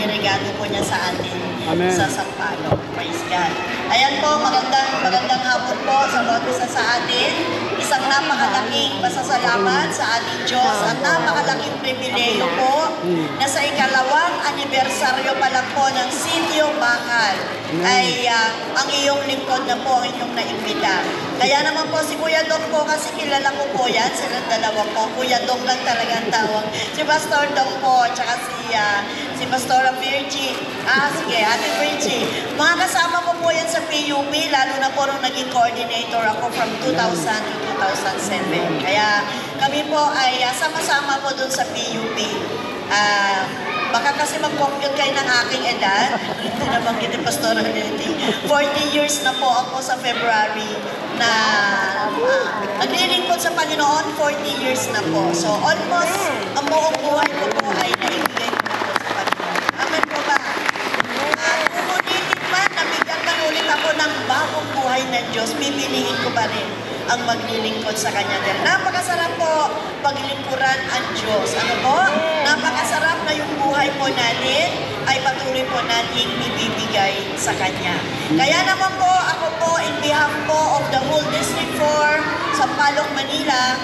iregalo po niya sa atin. Amen. Sa Sampaloc. Praise God. Ayan po, magandang hapon po sa bawat isa sa atin. Isang napakalaking pasasalamat sa ating Diyos at napakalaking pribileyo po na sa ikalawang anibersaryo pa lang po ng Sitio Bakal ay ang iyong lingkod na po ang inyong naimbita. Kaya naman po si Kuya Dong po, kasi kilala ko po yan, silang dalawa po. Kuya Dong lang talaga ang tawag. Si Pastor Dong po, tsaka si Pastora Virgie. Sige, Ate Virgie. Mga kasama ko po yan sa PUP, lalo na po nung naging coordinator ako from 2000 to 2007. Kaya kami po ay sama-sama po dun sa PUP. Baka kasi mag-compute kayo ng aking edad. Hindi nabanggit ni Pastora Virgie. 40 years na po ako sa February na naglilingkod sa Panginoon, 40 years na po. So almost ang buong buhay ko po ay naibigay ko po sa Panginoon. Amen po ba? Kumulitin man, nabigyan man ulit ako ng bagong buhay ng Diyos, pipiliin ko pa rin ang maglilingkod sa Kanya. Dahil napakasarap po paglingkuran ang Diyos. Ano po? Napakasarap na yung buhay po natin ay patuloy po nating ibibigay sa Kanya. Kaya naman po, ako po, in behalf po of the whole District 4, Sampaloc, Manila,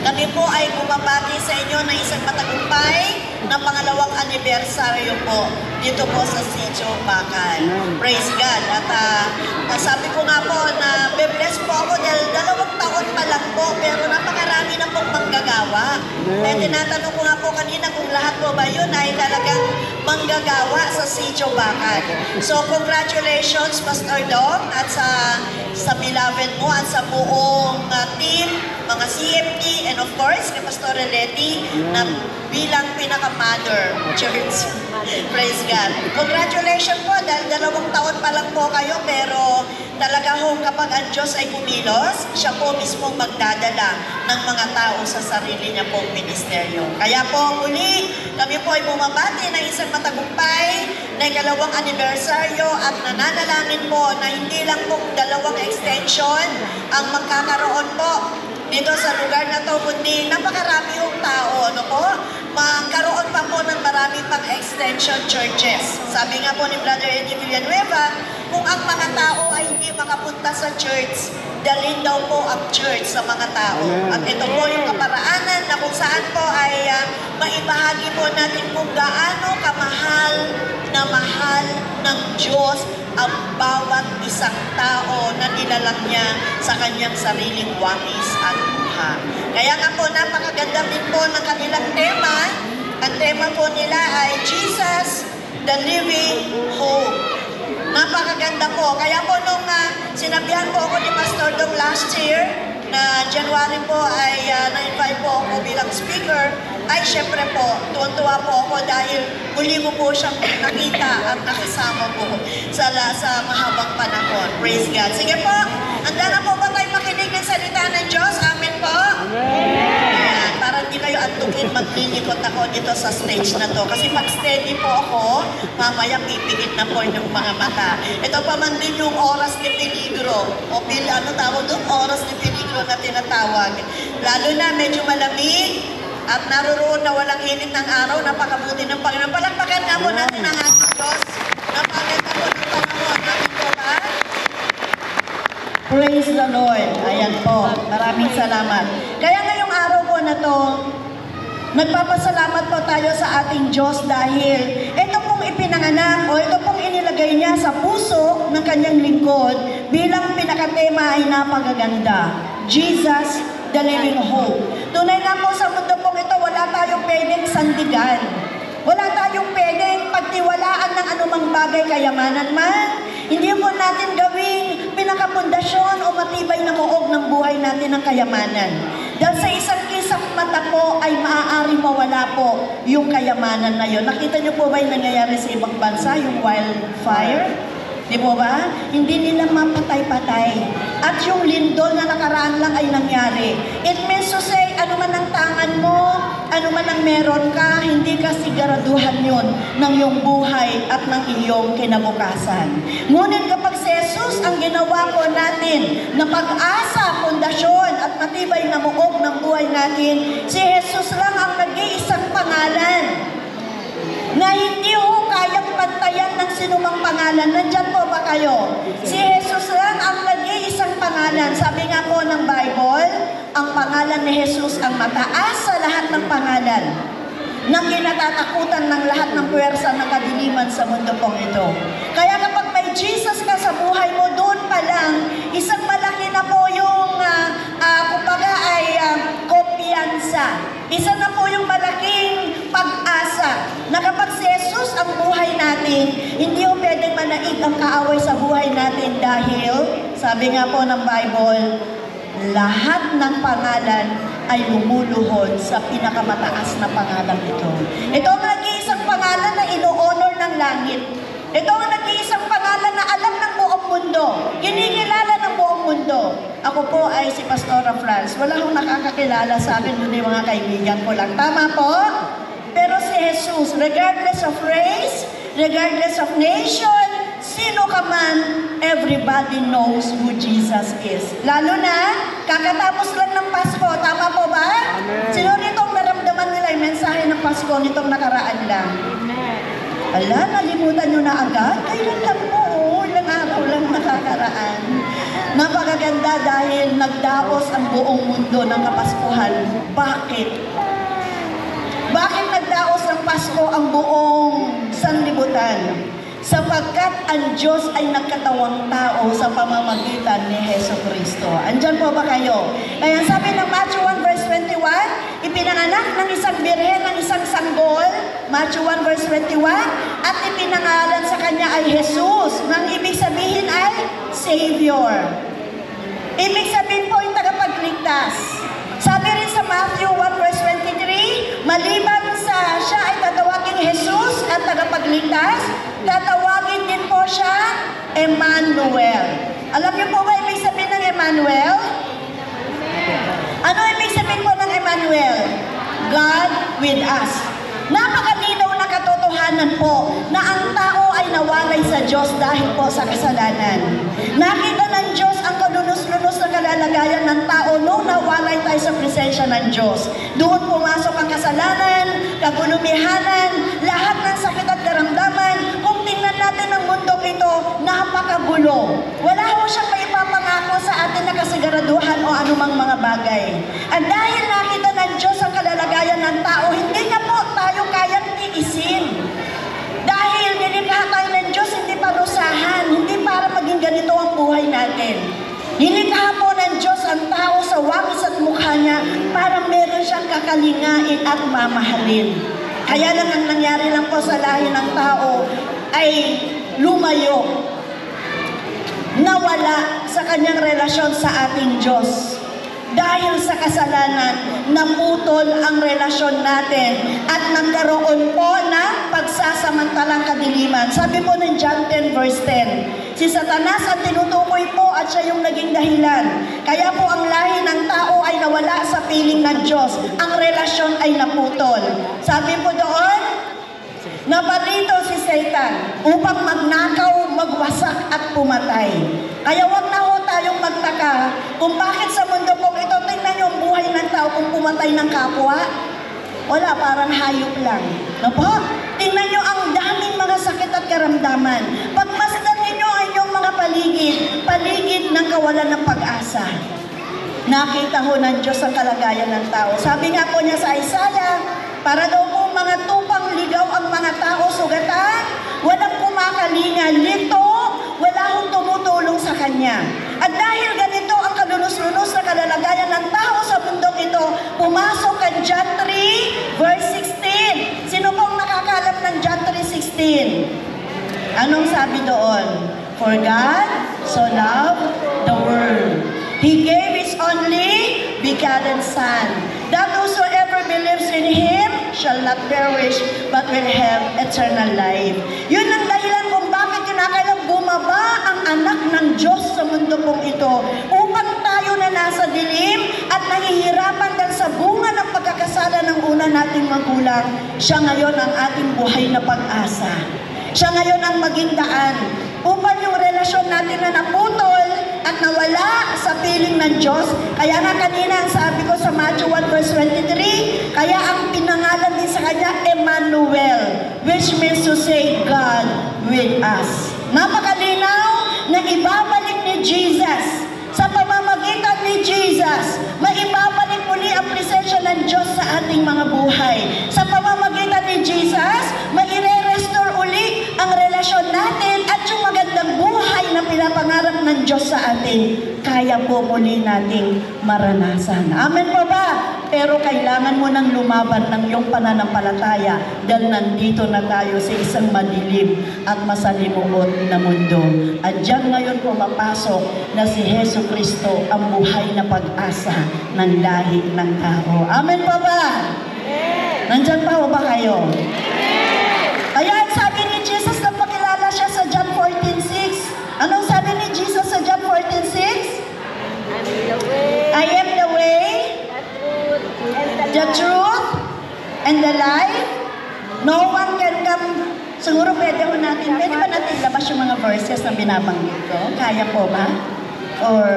kami po ay bumabati sa inyo ng isang matagumpay na pangalawang anibersaryo po dito po sa Sitio Bakal. Praise God. At sabi ko nga po na be-bless po ako dahil 2 taon pa lang po, pero napakarami na pong manggagawa. Kaya tinatanong ko nga po kanina kung lahat po ba yun ay talagang manggagawa sa Sitio Bakal. So congratulations Pastor Dong at sa beloved mo at sa buong team, mga CFT, and of course, kay Pastor Leti, na bilang pinaka-mother church. Praise God. Congratulations po, dahil 2 taon pa lang po kayo, pero talaga ho, kapag ang Diyos ay kumilos, siya po mismo magdadala ng mga tao sa sarili niya pong ministeryo. Kaya po, muli, kami po ay bumabati ng isang matagumpay na ikalawang anibersaryo at nananalangin po na hindi lang pong 2 extension ang magkakaroon po dito sa lugar na to, kundi napakarami yung tao, ano po? Magkaroon pa po ng marami pang extension churches. Sabi nga po ni Brother Eddie Villanueva, kung ang mga tao ay hindi makapunta sa church, dalhin daw po ang church sa mga tao. At ito po yung kaparaanan na kung saan po ay maibahagi po natin kung gaano kamahal na mahal ng Diyos ang bawat isang tao na nilalang niya sa kanyang sariling wangis at luha. Kaya nga po, napakaganda din po ng kanilang tema. Ang tema po nila ay Jesus, the Living Hope. Napakaganda po. Kaya po nung sinabihan po ako ni Pastor Dong last year, na January po ay na-invite po ako bilang speaker, ay syempre po, tuwan-tuwa po ako dahil muli ko po siyang nakita at nakasama po sa mahabang panahon. Praise God. Sige po, handa na po ba tayo makinig ng salita ng Diyos? Amen po? Amen. Ayan, para hindi kayo antukin, maglilikot ako dito sa stage na to. Kasi pag steady po ako, mamaya pipikit na po yung mga mata. Ito pa man din yung oras ni peligro. O ano tawag doon? Oras ni peligro na tinatawag. Lalo na medyo malamig, at naroon na walang init ng araw, napakabuti ng Panginoon. Palakpakan nga po natin ang ating Diyos. Napaganda po ng Panginoon. Amin po ba? Praise the Lord. Ayan po. Maraming salamat. Kaya ngayong araw po na to, nagpapasalamat po tayo sa ating Diyos dahil ito pong ipinanganak o ito pong inilagay niya sa puso ng kanyang lingkod bilang pinakatema ay napakaganda. Jesus, the Living Hope. Tunay nga po sa mundo pong ito, wala tayong pwedeng sandigan. Wala tayong pwedeng pagtiwalaan ng anumang bagay, kayamanan man. Hindi po natin gawing pinakapundasyon o matibay na muog ng buhay natin ng kayamanan. Dahil sa isang kisap mata po ay maaari mawala po yung kayamanan na yun. Nakita niyo po ba yung nangyayari sa ibang bansa, yung wildfire? Di po ba? Hindi nila mapatay-patay. At yung lindol na nakaraan lang ay nangyari. It means to say, ano man ang tangan mo, ano man ang meron ka, hindi ka siguraduhan yun ng iyong buhay at ng iyong kinabukasan. Ngunit kapag si Jesus ang ginawa po natin na pag-asa, pundasyon at matibay na muog ng buhay natin, si Jesus lang ang nag-iisang pangalan na hindi ho sinumang pangalan. Nandyan po ba kayo? Si Jesus lang ang nag-iisang pangalan. Sabi nga po ng Bible, ang pangalan ni Jesus ang mataas sa lahat ng pangalan, na kinatatakutan ng lahat ng puwersa ng kadiliman sa mundo pong ito. Kaya kapag may Jesus ka sa buhay mo, doon pa lang, isang malaki na po yung, kumbaga ay kumpiyansa. Isa na po yung malaking pag-asa na kapag si Jesus ang buhay natin, hindi po pwedeng manaig ang kaaway sa buhay natin dahil, sabi nga po ng Bible, lahat ng pangalan ay lumuluhod sa pinakamataas na pangalan ito. Ito ang nag-iisang pangalan na ino-honor ng langit. Ito ang nag-iisang pangalan na alam ng buong mundo, kinikilala ng buong mundo. Ako po ay si Pastora Franz. Wala akong nakakakilala sa akin, kundi mga kaibigan ko lang. Tama po? Pero si Jesus, regardless of race, regardless of nation, sino ka man, everybody knows who Jesus is. Lalo na, kakatapos lang ng Pasko. Tama po ba? Amen. Sino nitong naramdaman nila yung mensahe ng Pasko nitong nakaraan lang? Amen. Ala, nalimutan nyo na agad? Kailan lang po, ilang araw lang nakakaraan. Napakaganda dahil nagdaos ang buong mundo ng Kapaskuhan. Bakit? Bakit nagdaos ng Pasko ang buong sanlibutan? Sapagkat ang Diyos ay nagkatawang tao sa pamamagitan ni Heso Kristo. Andyan po ba kayo? Kaya sabi ng Matthew 1 verse 21, ipinanganak ng isang birhen ng isang sanggol, Matthew 1 verse 21, at ipinangalan sa kanya ay Jesus, nang ibig sabihin ay Savior. Ibig sabihin po yung tagapagligtas. Sabi rin sa Matthew 1 verse 23, maliban sa siya ay tatawagin Jesus at tagapagligtas, tatawagin din po siya Emmanuel. Alam niyo po ba ibig sabihin ng Emmanuel? Ano ibig sabihin po ng Emmanuel? God with us. Napakalinaw na katotohanan po na ang tao ay nawalay sa Diyos dahil po sa kasalanan. Nakita ng Diyos ang kalunos-lunos na kalalagayan ng tao nung nawalay tayo sa presensya ng Diyos. Doon pumasok ang kasalanan, kagulumihanan, lahat ng sakit at karamdaman. Kung tingnan natin ang mundong ito, napakagulo. Wala ho siyang maipapangako sa atin na kasiguraduhan o anumang mga bagay. At dahil nakita ng Diyos ang kalalagayan ng tao, hindi niya po tayo kayang tiisin. Dahil nilikha tayo ng Diyos, hindi parusahan, hindi para maging ganito ang buhay natin. Nilikha po ng Diyos ang tao sa wangis at mukha niya para meron siyang kakalingain at mamahalin. Kaya lang ang nangyari lang po sa lahi ng tao ay lumayo, nawala sa kanyang relasyon sa ating Diyos. Dahil sa kasalanan, naputol ang relasyon natin at nagkaroon po ng pagsasamantalang kadiliman. Sabi po ng John 10 verse 10, si Satanas ang tinutukoy po at siya yung naging dahilan. Kaya po ang lahi ng tao ay nawala sa piling ng Diyos. Ang relasyon ay naputol. Sabi po doon, naparito si Satan upang magnakaw, magwasak at pumatay. Kaya wag na ho tayong magtaka kung bakit sa mundo po ito, tingnan niyo ang buhay ng tao kung pumatay ng kapwa. Wala, parang hayop lang. No po? Tingnan niyo ang daming mga sakit at karamdaman. Pagmasdan ninyo ang inyong mga paligid ng kawalan ng pag-asa. Nakita ho ng Diyos ang kalagayan ng tao. Sabi nga po niya sa Isaiah, para daw po mga tupang ligaw ang mga tao sugatan, walang kumakalinga, lito, wala hong tumutulong sa kanya. At dahil ganito ang kalunos-lunos na kalalagayan ng tao sa mundong ito, pumasok ang John 3 verse 16. Sino pong nakakalam ng John 3:16? Anong sabi doon? For God so loved the world, He gave His only begotten Son, that whosoever believes in Him shall not perish, but will have eternal life. Yun ang dahilan kung bakit kinakailang bumaba ang anak ng Diyos sa mundo pong ito, upang tayo na nasa dilim at nahihirapan dahil sa bunga ng pagkakasala ng una nating magulang, siya ngayon ang ating buhay na pag-asa. Siya ngayon ang maging daan upang yung relasyon natin na naputol at nawala sa piling ng Diyos. Kaya nga kanina ang sabi ko sa Matthew 1 verse 23, kaya ang pinangalan din sa kanya Emmanuel, which means to say God with with us. Napakalinaw na ibabalik ni Jesus. Sa pamamagitan ni Jesus, maibabalik muli ang presensya ng Diyos sa ating mga buhay. Sa pamamagitan ni Jesus, maire-restore uli ang relasyon natin at yung magandang buhay na pinapangarap ng Diyos sa atin, kaya po muli nating maranasan. Amen po ba? Pero kailangan mo nang lumaban ng iyong pananampalataya dahil nandito na tayo sa isang madilim at masalimuot na mundo. At diyan ngayon pumapasok na si Hesus Kristo ang buhay na pag-asa ng lahi ng tao. Amen po ba? Nandyan pa o ba kayo? Ayan, sabi ni Jesus na pakilala siya sa John 14:6. Anong sabi ni Jesus sa John 14:6? I am the way, the truth, and the life. No one can come. Siguro pwede ba natin labas yung mga verses na binabanggit ko? Kaya po ba? Or,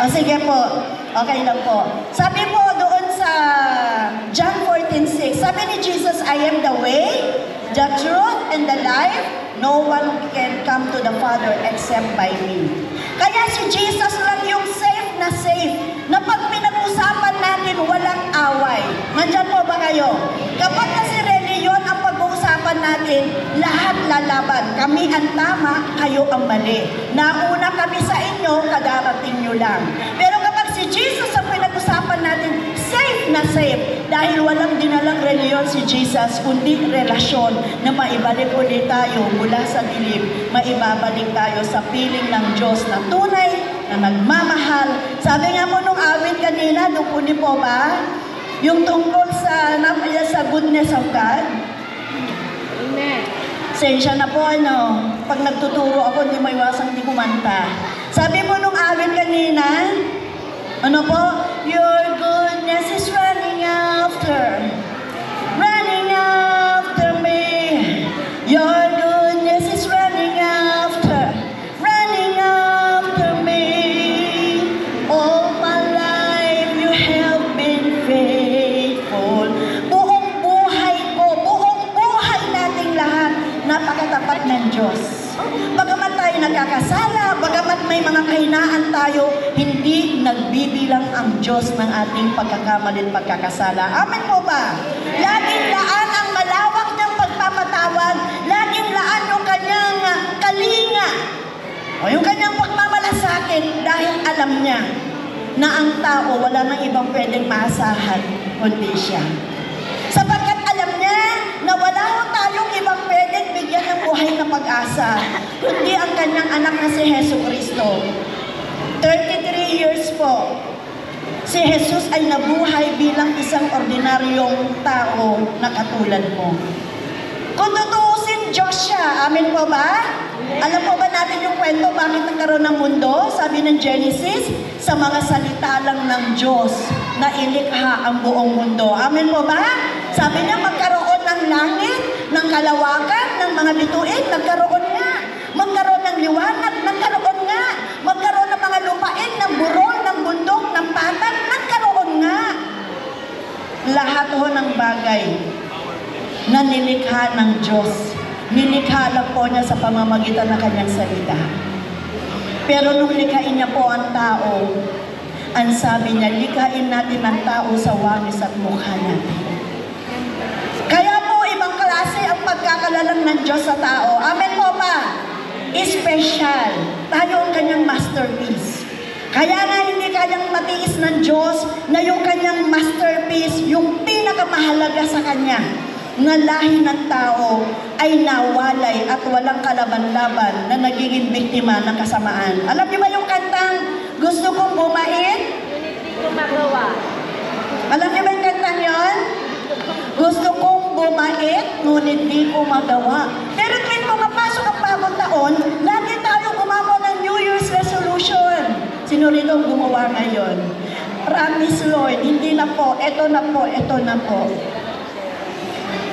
sige po. Okay lang po. Sabi po doon sa John 14:6, sabi ni Jesus, I am the way, the truth, and the life. No one can come to the Father except by me. Kaya si Jesus lang yung safe na pag pinag-usapan natin, walang away. Nandyan po ba kayo? Kapag kasi reliyon ang pag-uusapan natin, lahat lalaban. Kami ang tama, kayo ang mali. Nauna kami sa inyo, kadarating nyo lang. Pero kapag si Jesus ang pinag-usapan natin, safe na safe. Dahil walang dinalang reliyon si Jesus, kundi relasyon na maibalik ulit tayo mula sa dilim, maibabalik tayo sa piling ng Diyos na tunay, na nagmamahal. Sabi nga mo nung awit kanina, dukuli po ba? Yung tungkol sa goodness of God. Amen. Sensya na po, pag nagtuturo ako, hindi maiwasang di kumanta. Sabi mo nung awit kanina, your goodness is running after me. Your goodness is running after me. All my life you have been faithful. Buong buhay nating lahat, napakatapat ng Diyos. Bagamat tayo nagkakasala, bagamat may mga kahinaan tayo, hindi nagbibilang ang Diyos ng ating pagkakamali at pagkakasala. Amen po ba? Laging laan ang malawak ng pagpapatawad, laging laan yung kanyang kalinga, o yung kanyang pagmamalasakit, dahil alam niya na ang tao wala nang ibang pwedeng maasahan kundi siya. Sapagkat alam niya na wala tayong ibang pwedeng bigyan ng buhay na pag-asa, kundi ang kanyang anak na si Hesus Kristo. 33 years po, si Jesus ay nabuhay bilang isang ordinaryong tao na katulad mo. Kung tutuusin, Diyos siya. Amen po ba? Alam po ba natin yung kwento bakit nagkaroon ng mundo? Sabi ng Genesis, sa mga salita lang ng Diyos na ilikha ang buong mundo. Amen po ba? Sabi niya magkaroon ng langit, ng kalawakan, ng mga bituin, nagkaroon nga. Magkaroon ng liwanag, nagkaroon nga. Magkaroon ng mga lupain, ng burol, ng bundok, ng patag, nagkaroon nga. Lahat ho ng bagay na nilikha ng Diyos, nilikha lang po niya sa pamamagitan ng kanyang salita. Pero nung likhain niya po ang tao, ang sabi niya, likhain natin ang tao sa wangis at mukha natin. Kaya po, ibang klase ang pagkakalalang ng Diyos sa tao. Amen po ba? Special. Tayo ang kanyang masterpiece. Kaya nga hindi kayang matiis ng Diyos na yung kanyang masterpiece, yung pinakamahalaga sa kanya, na lahi ng tao ay nawalay at walang kalaban-laban na nagiging biktima ng kasamaan. Alam niyo ba yung kantang gusto kong bumait? Hindi ko magawa. Alam niyo ba yung kantang yon? Gusto kong bumait, ngunit di ko magawa. Pero tuwing pumapasok ang bagong taon, lagi tayo gumawa ng New Year's resolution. Sino rito ang gumawa ngayon? Promise Lord, hindi na po, eto na po, eto na po.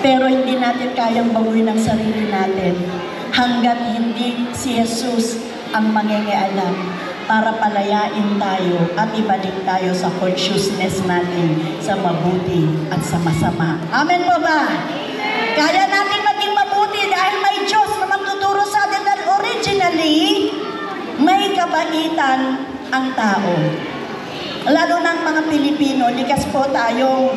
Pero hindi natin kayang baguhin ang sarili natin hanggat hindi si Jesus ang mangingialam para palayain tayo at ibalik tayo sa consciousness natin sa mabuti at sa masama. Amen po ba? Kaya natin maging mabuti dahil may Diyos na magtutulungan paglaban ang tao. Lalo ng mga Pilipino, likas po tayong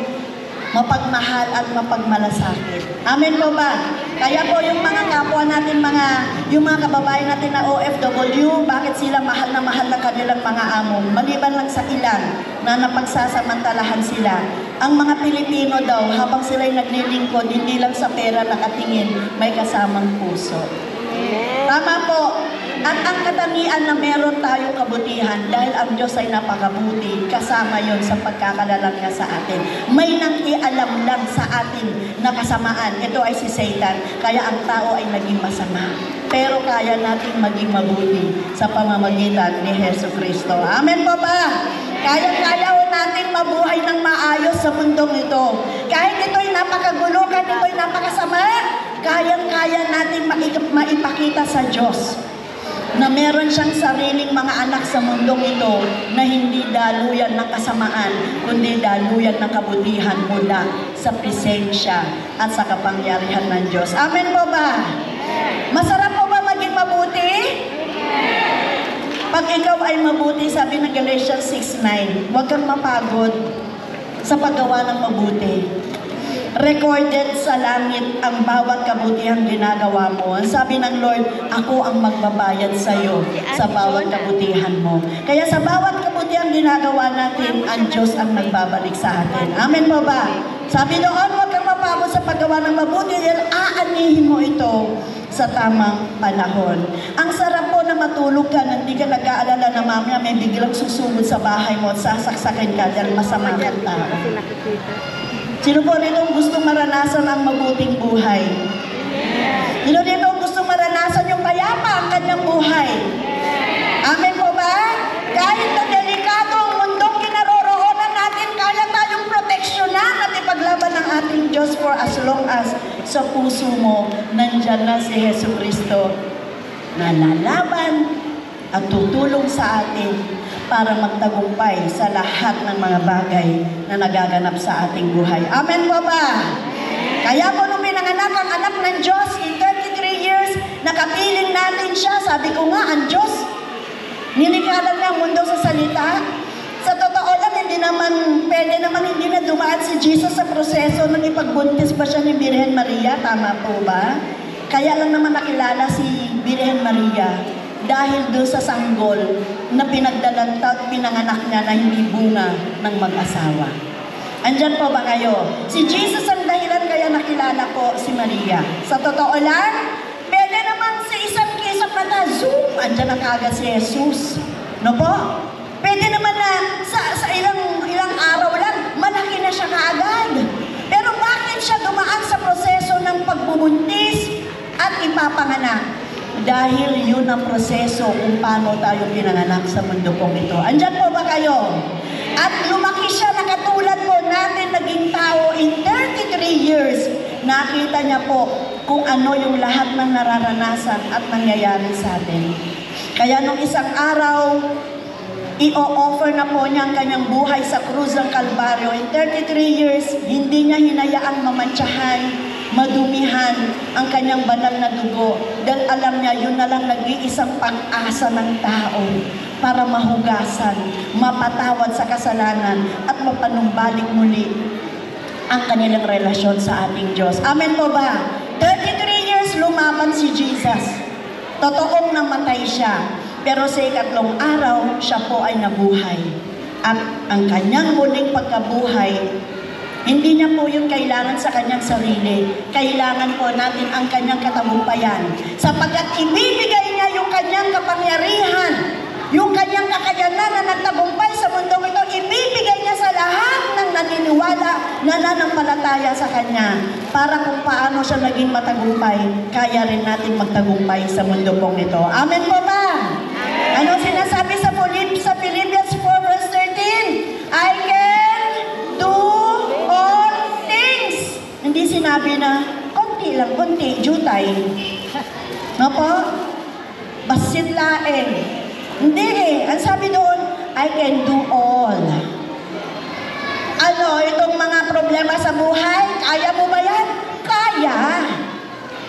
mapagmahal at mapagmalasakit. Amen po ba? Kaya po yung mga kapwa natin, yung mga kababayan natin na OFW, bakit sila mahal na mahal ng kanilang mga amo? Maliban lang sa ilan na napagsasamantalahan sila. Ang mga Pilipino daw, habang sila'y naglilingkod, hindi lang sa pera nakatingin, may kasamang puso. Tama po. At ang katangian na meron tayong kabutihan dahil ang Diyos ay napakabuti, kasama yon sa pagkakalalang niya sa atin. May nang-ialam lang sa atin na kasamaan. Ito ay si Satan, kaya ang tao ay naging masama. Pero kaya nating maging mabuti sa pamamagitan ni Hesus Kristo. Amen po ba? Kaya-kaya natin mabuhay ng maayos sa mundong ito. Kahit ito'y napakagulo, kahit ito'y napakasama, kaya-kaya natin maipakita sa Diyos na meron siyang sariling mga anak sa mundong ito na hindi daluyan ng kasamaan, kundi daluyan ng kabutihan mula sa presensya at sa kapangyarihan ng Diyos. Amen po ba? Masarap po ba maging mabuti? Pag ikaw ay mabuti, sabi ng Galatians 6:9, huwag kang mapagod sa paggawa ng mabuti. Recorded sa langit ang bawat kabutihang ginagawa mo. Sabi ng Lord, ako ang magbabayad sa iyo sa bawat kabutihan mo. Kaya sa bawat kabutihang ginagawa natin, ang Diyos ang nagbabalik sa atin. Amen po ba? Sabi doon, huwag kang mapagod sa paggawa ng mabuti dahil aanihin mo ito sa tamang panahon. Ang sarap po na matulog ka nang di ka nag-aalala na mamaya may biglang susugod sa bahay mo at sasaksakin ka dahil masama kang tao. Sino po rito gusto maranasan ang mabuting buhay? Sino rito gusto maranasan yung payapa ang kanyang buhay? Amen po ba? Kahit na delikado ang mundong kinaroroonan natin, kaya tayong proteksyonan at ipaglaban ng ating Diyos for as long as sa puso mo, nandyan na si Hesus Kristo na lalaban at tutulong sa atin para magtagumpay sa lahat ng mga bagay na nagaganap sa ating buhay. Amen po ba? Kaya po nung pinanganak ang anak ng Diyos in 33 years, nakapiling natin siya. Sabi ko nga, ang Diyos, ninikalan niya ang mundo sa salita. Sa totoo lang, pwede naman hindi na dumaan si Jesus sa proseso ng ipagbuntis pa siya ni Birhen Maria. Tama po ba? Kaya lang naman nakilala si Birhen Maria dahil doon sa sanggol na pinagdalanta at pinanganak niya na hindi bunga ng mag-asawa. Andyan po ba kayo? Si Jesus ang dahilan kaya nakilala po si Maria. Sa totoo lang, pwede naman sa isang kisap na zoom, andyan na kagad si Jesus. No po? Pwede naman na sa ilang araw lang, malaki na siya kaagad. Pero bakit siya dumaan sa proseso ng pagbubuntis at ipapanganak? Dahil yun ang proseso kung paano tayo pinanganak sa mundo pong ito. Andyan po ba kayo? At lumaki siya na katulad po natin naging tao in 33 years. Nakita niya po kung ano yung lahat ng nararanasan at nangyayari sa atin. Kaya nung isang araw, i-offer na po niya ang kanyang buhay sa krus ng Kalbaryo. In 33 years, hindi niya hinayaang mamantsahan, madumihan ang kanyang banal na dugo. Dahil alam niya, yun na lang nag-iisang pag-asa ng tao para mahugasan, mapatawad sa kasalanan, at mapanumbalik muli ang kanilang relasyon sa ating Diyos. Amen po ba? 33 years lumaban si Jesus. Totoong namatay siya. Pero sa ikatlong araw, siya po ay nabuhay. At ang kanyang muling pagkabuhay, hindi niya po yun kailangan sa kanyang sarili. Kailangan po natin ang kanyang katagumpayan. Sapagkat ibibigay niya yung kanyang kapangyarihan, yung kanyang kakayanan na nagtagumpay sa mundong ito, ibibigay niya sa lahat ng naniniwala, nananampalataya sa kanya. Para kung paano siya naging matagumpay, kaya rin natin magtagumpay sa mundo pong ito. Amen po ba? Ano sinasabi sa Philippians 4 verse 13? I can do all things. Hindi sinabi na, konti lang, konti, jutay. No po? Basit laeng. Hindi eh. Ang sabi doon, I can do all. Ano, itong mga problema sa buhay, kaya mo ba yan? Kaya.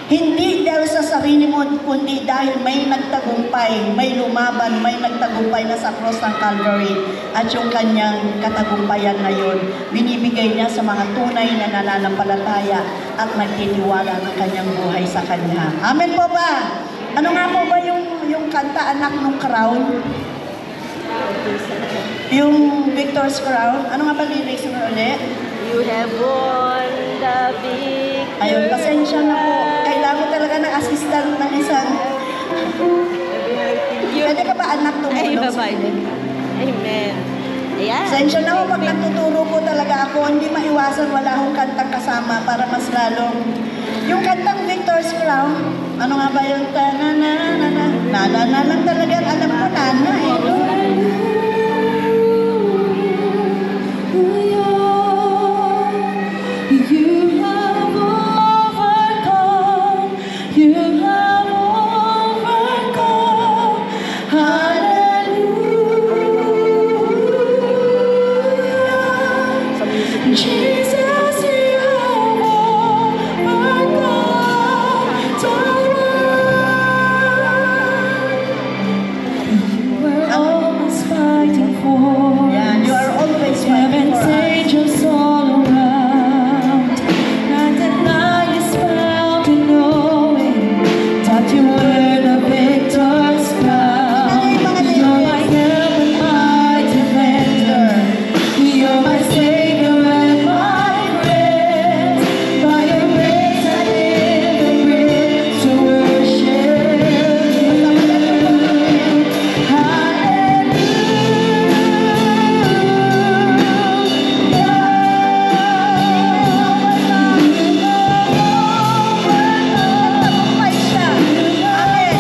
Hindi dahil sa sarili mo, kundi dahil may nagtagumpay, may lumaban, may nagtagumpay na sa cross ng Calvary. At yung kanyang katagumpayan ngayon, binibigay niya sa mga tunay na nananampalataya at nagtitiwala ng kanyang buhay sa kanya. Amen po ba? Ano nga po ba yung kanta, Anak ng Crown? Yung Victor's Crown? Ano nga ba lyrics mo ulit? You have won the victory. Ayun, pasensya na po. Kailangan talaga ng assistant ng isang... Pwede ka ba anak Ay, tumulong? bye-bye. Amen. Ayan. Pasensya na po, pag nagtuturo po talaga ako, hindi maiwasan, wala akong kantang kasama para mas lalong... Yung kantang Victor's Crown, ano nga ba yung ta-na-na-na-na? Na-na-na lang talaga, alam ko, nana eh. No? You have overcome. You have overcome. Hallelujah. Jesus, you have overcome the world. You were always fighting for. Yan, you are always fighting for Heaven's us. angels all around. Night and night is found in knowing that you were the victor's crown. You're my help and my defender. You're my savior and my friend. By your grace I live and breathe to worship you. Tagumpay siya. Amen.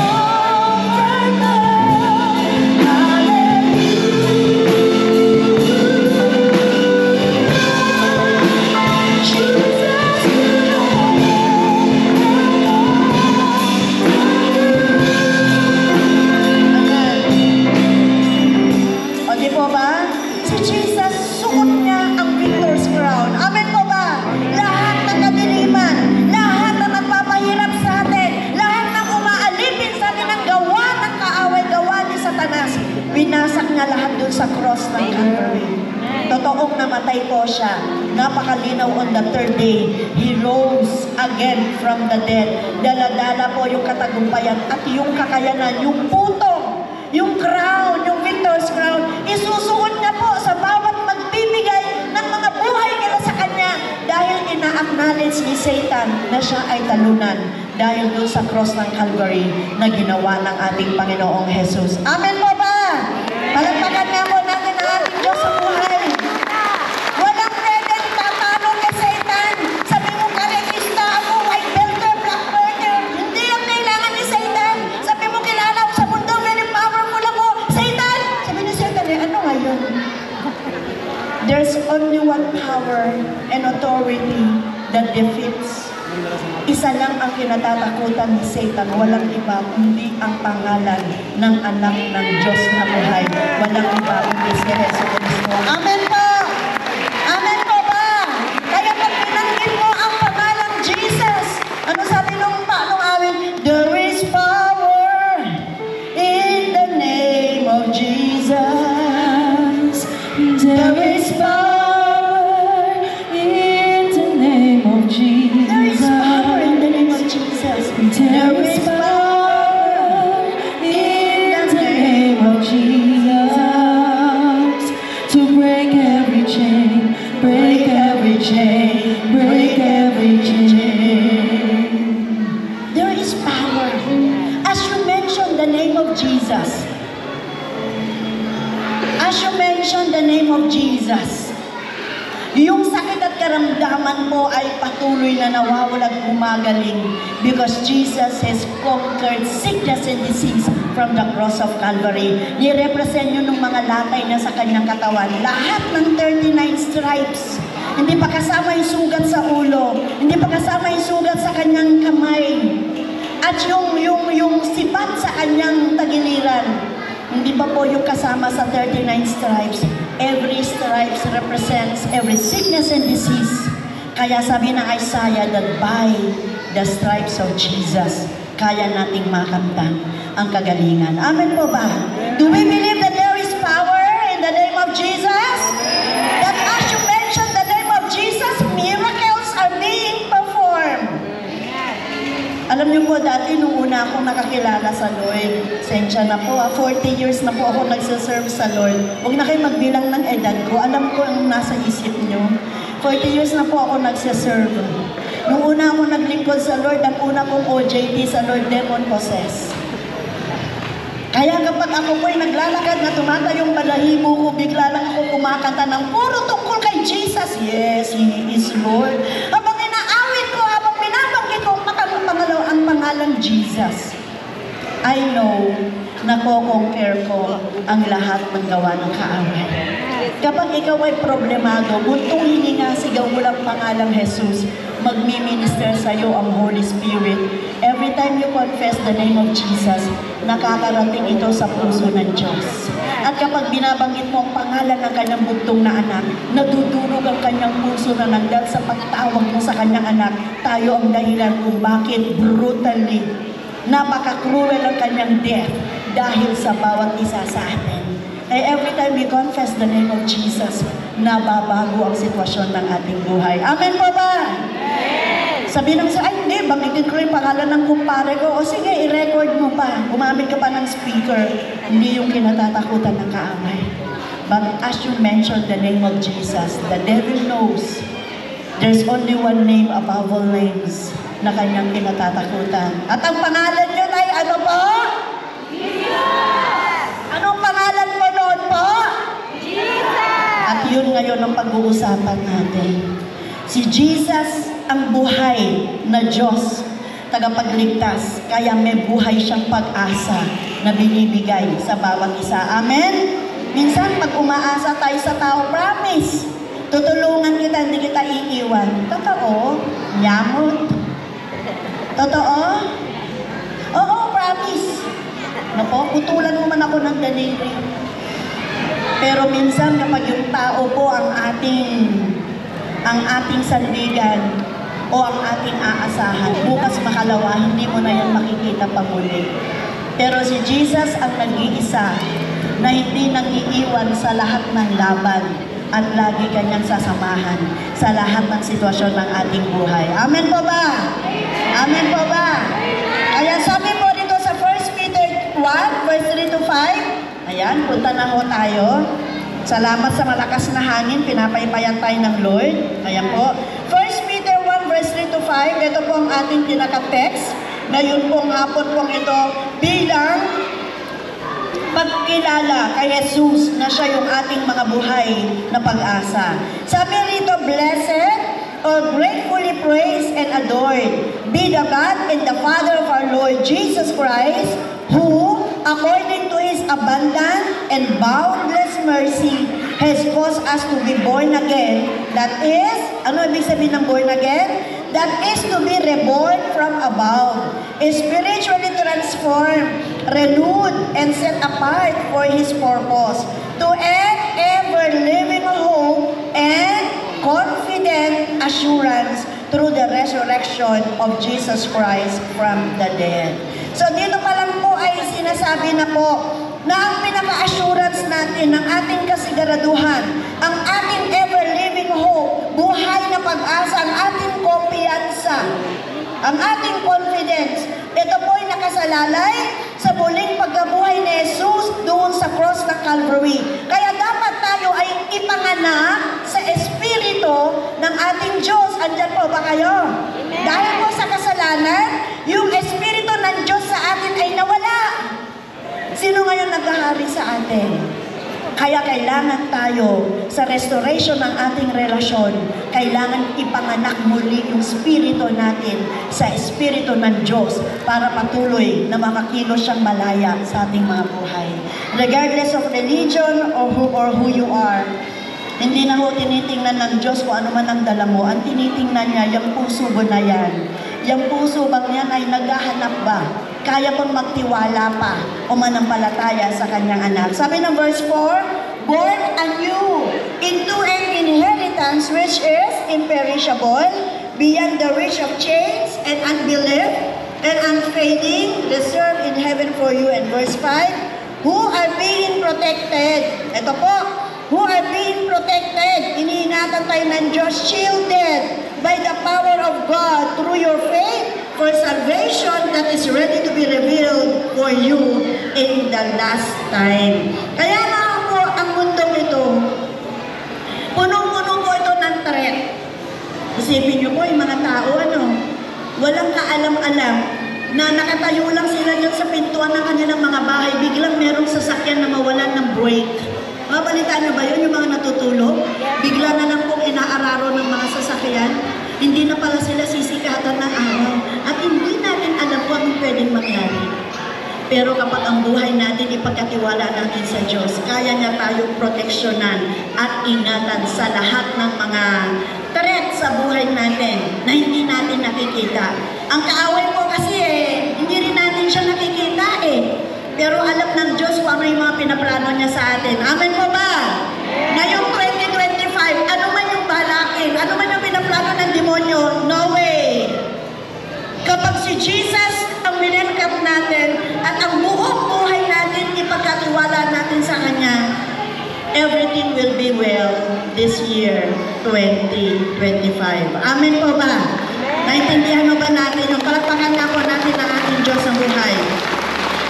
O di po ba? Si Jesus, suot niya ang Victor's Crown. Amen po ba? Lahat ng kadiliman, lahat ng nagpapahirap sa atin, lahat ng umaalipin sa atin ang gawa ng kaaway, gawa ni Satanas, binasak niya lahat dun sa cross ng Calvary. Totoong namatay po siya. Napakalinaw on the third day. He rose again from the dead. Dala-dala po yung katagumpayan at yung kakayanan, yung putong, yung crown, yung Victor's Crown, isusuot niya po sa bawat magbibigay ng mga buhay nila sa Kanya dahil ina-acknowledge ni Satan na siya ay talunan dahil doon sa cross ng Calvary na ginawa ng ating Panginoong Jesus. Amen po ba? Palagpagan nga po natin ang ating Diyos sa buhay. Walang pwedeng tatalo kay Satan. Sabi mo, karekista ako, white belter, black belter. Hindi ang kailangan ni Satan. Sabi mo, kilala ko sa mundo, very powerful ako. Satan! Sabi ni Satan, ano ngayon? There's only one power and authority that defeats. Isa lang ang kinatatakutan ni Satan, walang iba kundi ang pangalan ng anak ng Diyos na buhay. Walang iba kundi si Jesu Cristo. Amen po! Amen po ba? Kaya pag pinanggit mo ang pangalang Jesus, ano sabi nung awin? There is power in the name of Jesus. There is power in the name of Jesus. There is power in the name of Jesus. There is power in the name of Jesus to break every chain, break every chain, break every chain. There is power. As you mention the name of Jesus, yung sakit at karamdaman mo ay patuloy na nawawalang gumagaling because Jesus has conquered sickness and disease from the cross of Calvary. Ni-represent yun ng mga latay na sa kanyang katawan. Lahat ng 39 stripes. Hindi pa kasama yung sugat sa ulo. Hindi pa kasama yung sugat sa kanyang kamay. At yung sipat sa kanyang tagiliran. Hindi pa po yung kasama sa 39 stripes. Every stripes represents every sickness and disease. Kaya sabi ng Isaiah that by the stripes of Jesus, kaya nating makamtan ang kagalingan. Amen po ba? Do we believe that there is power in the name of Jesus? That as you mention the name of Jesus, miracles are being performed. Alam niyo po, dati nung una akong nakakilala sa Lord, sensya na po, 40 years na po ako nagsiserve sa Lord. Huwag na kayo magbilang ng edad ko. Alam ko ang nasa isip niyo. 40 years na po ako nagsiserve. Nung una ako naglingkod sa Lord, ang una kong OJT sa Lord, demon possessed. Kaya kapag ako po'y naglalakad na tumatayong balahibo ko, bigla lang ako kumakanta ng puro tungkol kay Jesus. Yes, He is Lord. Habang inaawit ko, habang binabanggit ko ang pangalan Jesus, I know na ko-conquer ko ang lahat ng gawa ng kaaway. Kapag ikaw ay problemado, buntong hininga, sigaw mo lang pangalang Jesus, magmi-minister sa iyo ang Holy Spirit. Every time you confess the name of Jesus, nakakarating ito sa puso ng Diyos. At kapag binabanggit mo ang pangalan ng kanyang buntong na anak, nadudurog ang kanyang puso na nandal sa pagtawag mo sa kanyang anak. Tayo ang dahilan kung bakit brutally, napaka-cruel ang kanyang death dahil sa bawat isa sa atin. Eh, every time we confess the name of Jesus, nababago ang sitwasyon ng ating buhay. Amen po ba? Amen! Sabi nang sa, ay hindi, banggitin ko yung pangalan ng kumpare ko. O sige, i-record mo pa. Gumamit ka pa ng speaker. Hindi yung kinatatakutan ng kaamay. But as you mention the name of Jesus, the devil knows there's only one name above all names na kanyang kinatatakutan. At ang pangalan yun ay ano po? Anong pangalan mo noon po? Jesus! At yun ngayon ang pag-uusapan natin. Si Jesus ang buhay na Diyos, tagapagligtas, kaya may buhay siyang pag-asa na binibigay sa bawat isa. Amen? Minsan, pag umaasa tayo sa tao, promise, tutulungan kita, hindi kita iiwan. Totoo? Nyamot? Totoo? Oo, promise. Nako, putulan mo man ako ng daliri. Pero minsan kapag yung tao po ang ating sandigan o ang ating aasahan, bukas makalawa, hindi mo na yan makikita pa muli. Pero si Jesus ang nag-iisa na hindi nag-iiwan sa lahat ng laban at lagi kanyang sasamahan sa lahat ng sitwasyon ng ating buhay. Amen po ba? Amen po ba? Kaya sabi po dito sa 1 Peter 1, verse 3 to 5, ayan, punta na ho tayo. Salamat sa malakas na hangin, pinapaypayan tayo ng Lord. Ayan po. 1 Peter 1, verse 3 to 5, ito po ang ating pinaka-text. Ngayon pong hapon pong ito bilang pagkilala kay Jesus na siya yung ating mga buhay na pag-asa. Sabi rito, blessed or gratefully praised and adored be the God and the Father of our Lord Jesus Christ, who, according to His abundant and boundless mercy, has caused us to be born again. That is, ano ibig sabihin ng born again? That is to be reborn from above, spiritually transformed, renewed, and set apart for His purpose, to an ever-living hope and confident assurance through the resurrection of Jesus Christ from the dead. So dito pa lang po ay sinasabi na po na ang pinaka-assurance natin ng ating kasiguraduhan, ang ating ever-living hope, buhay na pag-asa, ang ating kumpiyansa, ang ating confidence, ito po ay nakasalalay sa muling pagkabuhay ni Jesus doon sa cross ng Calvary. Kaya dapat tayo ay ipanganak sa Espiritu ng ating Diyos. Andyan po ba kayo? Amen. Dahil po sa kasalanan, yung Espiritu ng Diyos sa atin ay nawala. Sino ngayon naghahari sa atin? Kaya kailangan tayo sa restoration ng ating relasyon, kailangan ipanganak muli yung spirito natin sa espiritu ng Diyos para patuloy na makakilos siyang malaya sa ating mga buhay. Regardless of religion or who you are, hindi na ho tinitingnan ng Diyos kung ano man ang dala mo. Ang tinitingnan niya, yung puso mo na yan. Yung puso bang yan ay naghahanap ba? Kaya bang magtiwala pa o manampalataya sa kanyang anak? Sabi ng verse 4, born anew into an inheritance which is imperishable, beyond the reach of change and unbelief and unfading reserved in heaven for you. And verse 5, who are being protected. Ito po, who are being protected. Iniingatan tayo ng Diyos, shielded by the power of God through your faith for salvation that is ready to be revealed for you in the last time. Kaya nga po, ang mundong ito, punong-puno po ito ng threat. Isipin niyo po, yung mga tao, walang kaalam-alam na nakatayo lang sila dyan sa pintuan ng kanilang mga bahay, biglang merong sasakyan na mawalan ng brake. Mabalitaan niyo ba yun, yung mga natutulog? Bigla na lang pong inaararo ng mga sasakyan. Hindi na pala sila sisikatan ng araw. At hindi natin alam kung anong pwedeng mangyari. Pero kapag ang buhay natin ipagkatiwala natin sa Diyos, kaya niya tayong proteksyonan at ingatan sa lahat ng mga threat sa buhay natin na hindi natin nakikita. Ang kaaway po kasi hindi rin natin siya nakikita Pero alam ng Diyos kung ano yung mga pinaplano niya sa atin. Amen po ba? Ngayong 2025, ano man yung balakin, ano man yung pinaplano ng demonyo, no way. Kapag si Jesus ang minelcome natin at ang buong buhay natin ipagkatiwala natin sa Kanya, everything will be well this year, 2025. Amen po ba? Naintindihan mo ba natin yung palakpakan na po natin ang ating Diyos ang buhay?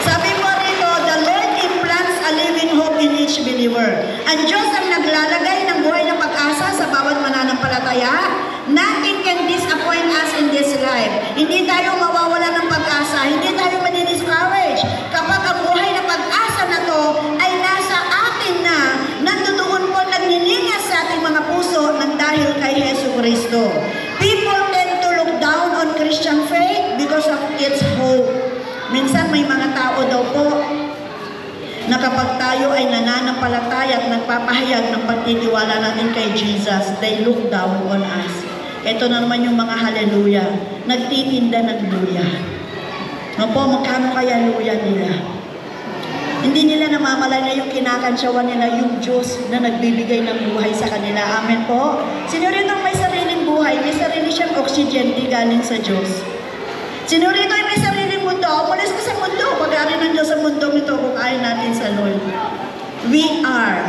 Sabi po rito, the Lord implants a living hope in each believer. Ang Diyos ang naglalagay ng buhay ng pag-asa sa bawat mananampalataya. Nothing can disappoint us in this life. Hindi tayo mawawala ng pag-asa. Hindi tayo madi-discourage. Kapag ang buhay ng pag-asa na to ay nasa atin na, nandoon po nagniningas sa ating mga puso ng dahil kay Yesu Cristo. People tend to look down on Christian faith because of its hope. Minsan may mga tao daw po na kapag tayo ay nananampalataya at nagpapahayag ng pagtitiwala natin kay Jesus, they look down on us. Ito na naman yung mga hallelujah, nagtitinda ng luya. Opo, magkano kaya luya nila? Hindi nila namamalay na yung kinakansyawan nila yung Diyos na nagbibigay ng buhay sa kanila. Amen po? Sino rin ang may sariling buhay? May sarili siyang oxygen, di galing sa Diyos. Sino rito ay may sariling mundo? Umalis ka sa mundo. Pag-ari ng Diyos sa mundo ito kung kaya natin sa Lord. We are.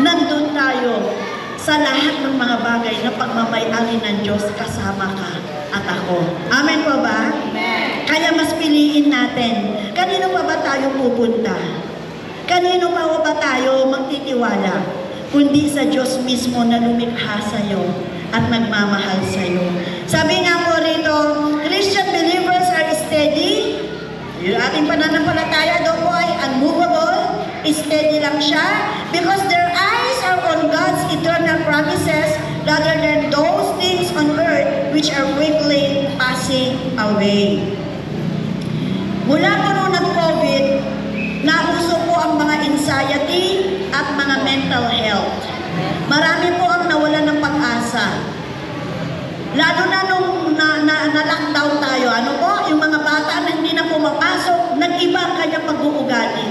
Nandun tayo sa lahat ng mga bagay na pagmamay-ari ng Diyos kasama ka at ako. Amen po ba? Amen. Kaya mas piliin natin. Kanino pa ba tayo pupunta? Kanino pa ba tayo magtitiwala? Kundi sa Diyos mismo na lumikha sa'yo at nagmamahal sa'yo. Sabi nga po rito, Christian believers are steady. Yung ating pananampalataya daw po ay unmovable. Steady lang siya because their eyes are on God's eternal promises rather than those things on earth which are quickly passing away. Mula po nung nag-COVID, nauso po ang mga anxiety at mga mental health. Marami po ang nawalan ng pag-asa. Lalo na nung na-lockdown tayo, yung mga bata na hindi na pumapasok, nag-iba ang kanyang pag-uugali.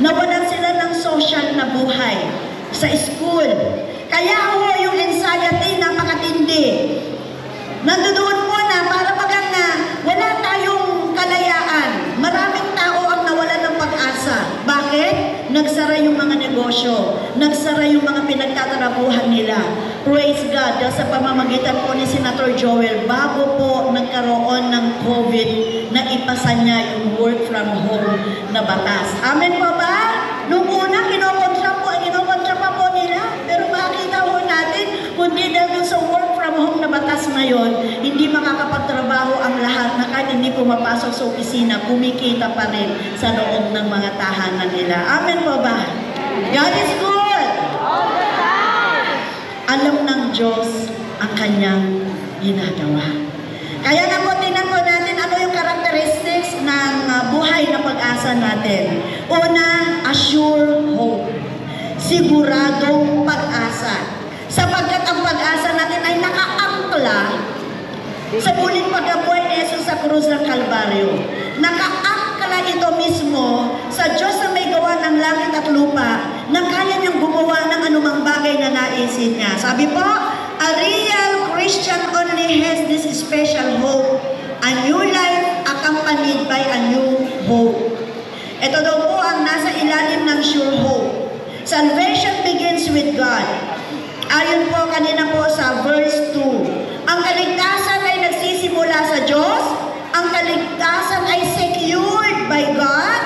Nawalan sila ng social na buhay sa school. Kaya yung anxiety napakatindi. Nandoon po na para bagang na wala tayong kalayaan. Maraming tao ang nawalan ng pag-asa. Bakit? Nagsara yung mga negosyo. Nagsara yung mga pinagtatrabuhan nila. Praise God. Dahil sa pamamagitan po ni Senator Joel, bago po nagkaroon ng COVID, na ipasa niya yung work from home na batas. Amen po ba? Nung una, kinokontra pa po nila. Pero makikita po natin, kundi dahil sa work from home na batas ngayon, hindi makakapagtrabaho ang lahat na kahit hindi pumapasok sa opisina, kumikita pa rin sa loob ng mga tahanan nila. Amen po ba? God is good! All the time! Alam ng Diyos ang kanyang ginagawa. Kaya nga po, tingnan po natin ano yung characteristics ng buhay na pag-asa natin. Una, assure hope. Siguradong pag-asa. Sapagkat ang pag-asa natin ay nakaangkla sa muling pagkabuhay ni Jesus sa krus ng Kalbaryo. Nakaangkla ito mismo sa Diyos na may gawa ng langit at lupa na kaya niyang gumawa ng anumang bagay na naisin niya. Sabi po, a real Christian only has this special hope A new life accompanied by a new hope. Ito daw po ang nasa ilalim ng sure hope. Salvation begins with God. Ayon po kanina po sa verse 2. Ang kaligtasan ay nagsisimula sa Diyos. Ang kaligtasan ay secured by God.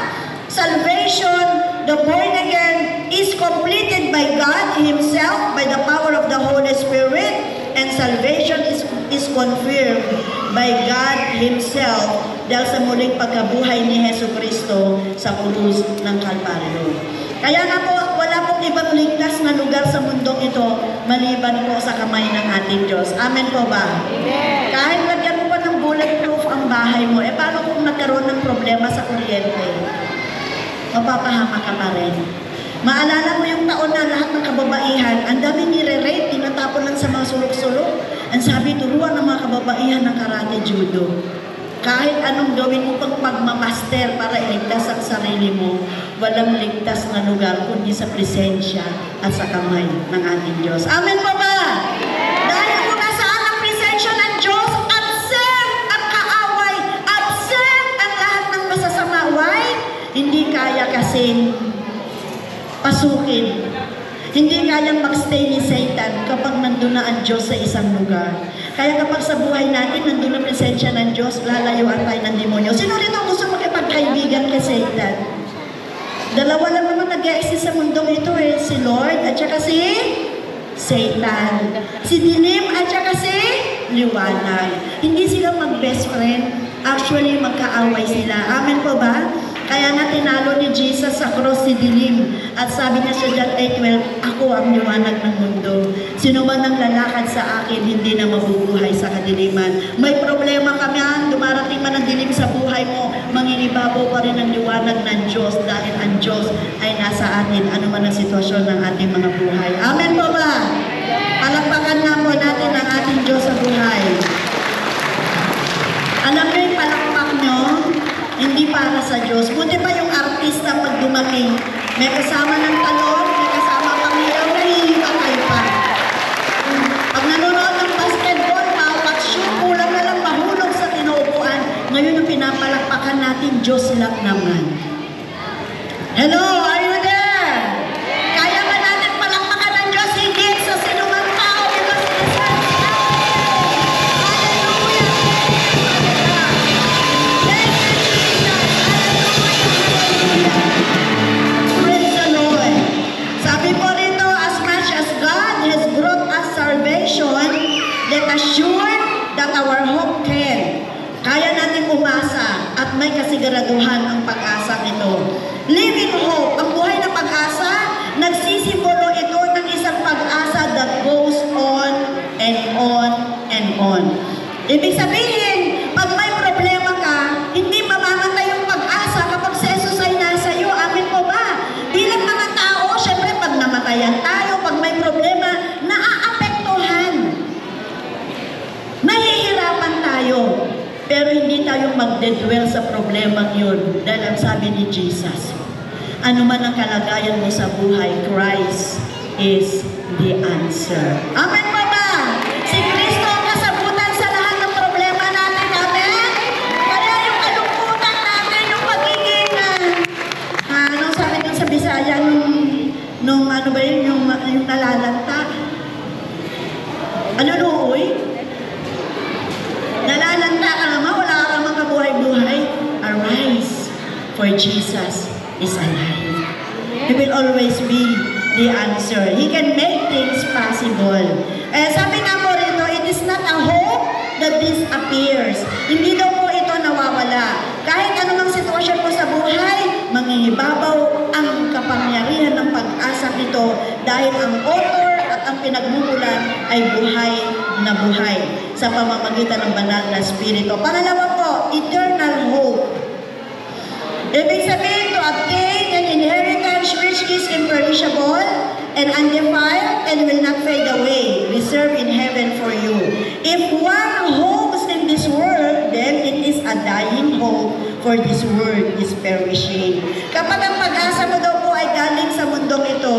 Salvation, the born again, is completed by God Himself by the power of the Holy Spirit. And salvation is confirmed by God Himself dahil sa muling pagkabuhay ni Hesus Kristo sa krus ng Kalbaryo. Kaya nga po, wala pong ibang ligtas na lugar sa mundong ito maliban po sa kamay ng ating Diyos. Amen po ba? Amen. Kahit lagyan mo pa ng bulletproof ang bahay mo, paano kung nagkaroon ng problema sa kuryente? Mapapahama ka pa rin. Maalala mo yung taon na lahat ng kababaihan, ang dami nire-rate, tinatapon lang sa mga sulok-sulok. Ang sabi, turuan ng mga kababaihan ng karate judo. Kahit anong gawin mo pang pagmamaster para iligtas ang sarili mo, walang ligtas na lugar kundi sa presensya at sa kamay ng ating Diyos. Amen po ba? Dahil kung nasaan ang presensya ng Diyos, absent ang kaaway, absent ang lahat ng masasama. Why? Hindi kaya kasing pasukin. Hindi kayang magstay ni Satan kapag nandun na ang Diyos sa isang lugar. Kaya kapag sa buhay natin nandun na presensya ng Diyos, lalayuan tayo ng demonyo. Sino rito ang gusto makipagkaibigan kay Satan? Dalawa lang naman nag-e-exist sa mundong ito si Lord at saka si Satan. Si dilim at saka si liwanag. Hindi sila mag-best friend. Actually, magkaaway sila. Amen po ba? Kaya nga tinalo ni Jesus sa cross si dilim. At sabi niya sa John 8:12, ako ang liwanag ng mundo. Sino man ang lalakad sa akin, hindi na mabubuhay sa kadiliman. May problema ka man, dumarating man ang dilim sa buhay mo, manginibabaw pa rin ang liwanag ng Diyos dahil ang Diyos ay nasa atin, ano man ang sitwasyon ng ating mga buhay. Amen po ba? Palakpakan nga po natin ang ating Diyos sa buhay. Alam niyo yung palakpak niyo, hindi para sa Diyos. Buti pa yung artista pag dumating, may kasama ng talon, may kasama pang ilaw, nahihipatay pa. Pag nanonood ng basketball, mawag-shoot, kulang na lang mahulog sa tinuupuan. Ngayon ang pinapalakpakan natin, Diyos lang naman. Hello, are you there? Kaya ba natin palakpakan ng Diyos higit sa sinumang tao? Ito sinasabi natin. Hallelujah! Praise the Lord. Sabi po rito, as much as God has brought us salvation, let us sure that our hope can. Kaya natin umasa at may kasiguraduhan ang pag-asa nito. Living hope, ang buhay na pag-asa, nagsisimbolo ito ng isang pag-asa that goes on and on and on. Ibig sabihin, pag may problema ka, hindi mamamatay yung pag-asa kapag si Jesus ay nasa iyo. Amin po ba? Bilang mga tao, syempre pag namatayan tayo, pag may problema, naaapektuhan. Nahihirapan tayo. Pero hindi tayo magdedwell sa problemang yun. Dahil ang sabi ni Jesus, ano man ang kalagayan mo sa buhay, Christ is the answer. Amen po ba? Si Kristo ang kasagutan sa lahat ng problema natin. Amen? Kaya yung kalungkutan natin, yung pagiging, anong sabi dun sa Bisaya, nung ano ba yun, yung nalalanta. Ano nooy? Nalalanta ka naman, wala ka naman kabuhay-buhay. Arise, for Jesus is alive. He will always be the answer. He can make things possible. Sabi nga po rito, it is not a hope that disappears. Hindi daw po ito nawawala. Kahit anumang sitwasyon mo sa buhay, mangingibabaw ang kapangyarihan ng pag-asa nito dahil ang author at ang pinagmumulan ay buhay na buhay sa pamamagitan ng banal na Espiritu. Pangalawa po, eternal hope. Ibig sabihin, to obtain an inheritance which is imperishable and undefiled and will not fade away, reserved in heaven for you. If one hopes in this world, then it is a dying hope, for this world is perishing. Kapag ang pag-asa mo daw po ay galing sa mundong ito,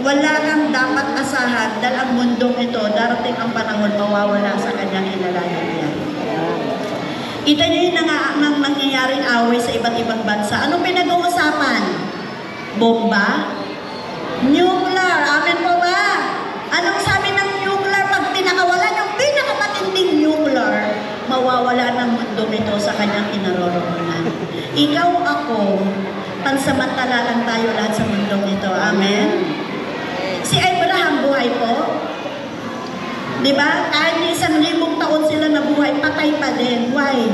wala kang dapat asahan dahil ang mundong ito, darating ang panahon, mawawala sa kanyang inalalayan. Kita niyo yung nangyayaring away sa iba't ibang bansa. Anong pinag-uusapan? Bomba? Nuclear. Amen po ba? Anong sabi ng nuclear? Pag pinakawalan yung pinakamatinding nuclear, mawawala ng mundo nito sa kanyang kinaroroonan. Ikaw, ako, pansamantala lang tayo lahat sa mundong ito. Amen? Si Abraham buhay po. Diba? Kahit 1,000 taon sila nabuhay, patay pa din. Why?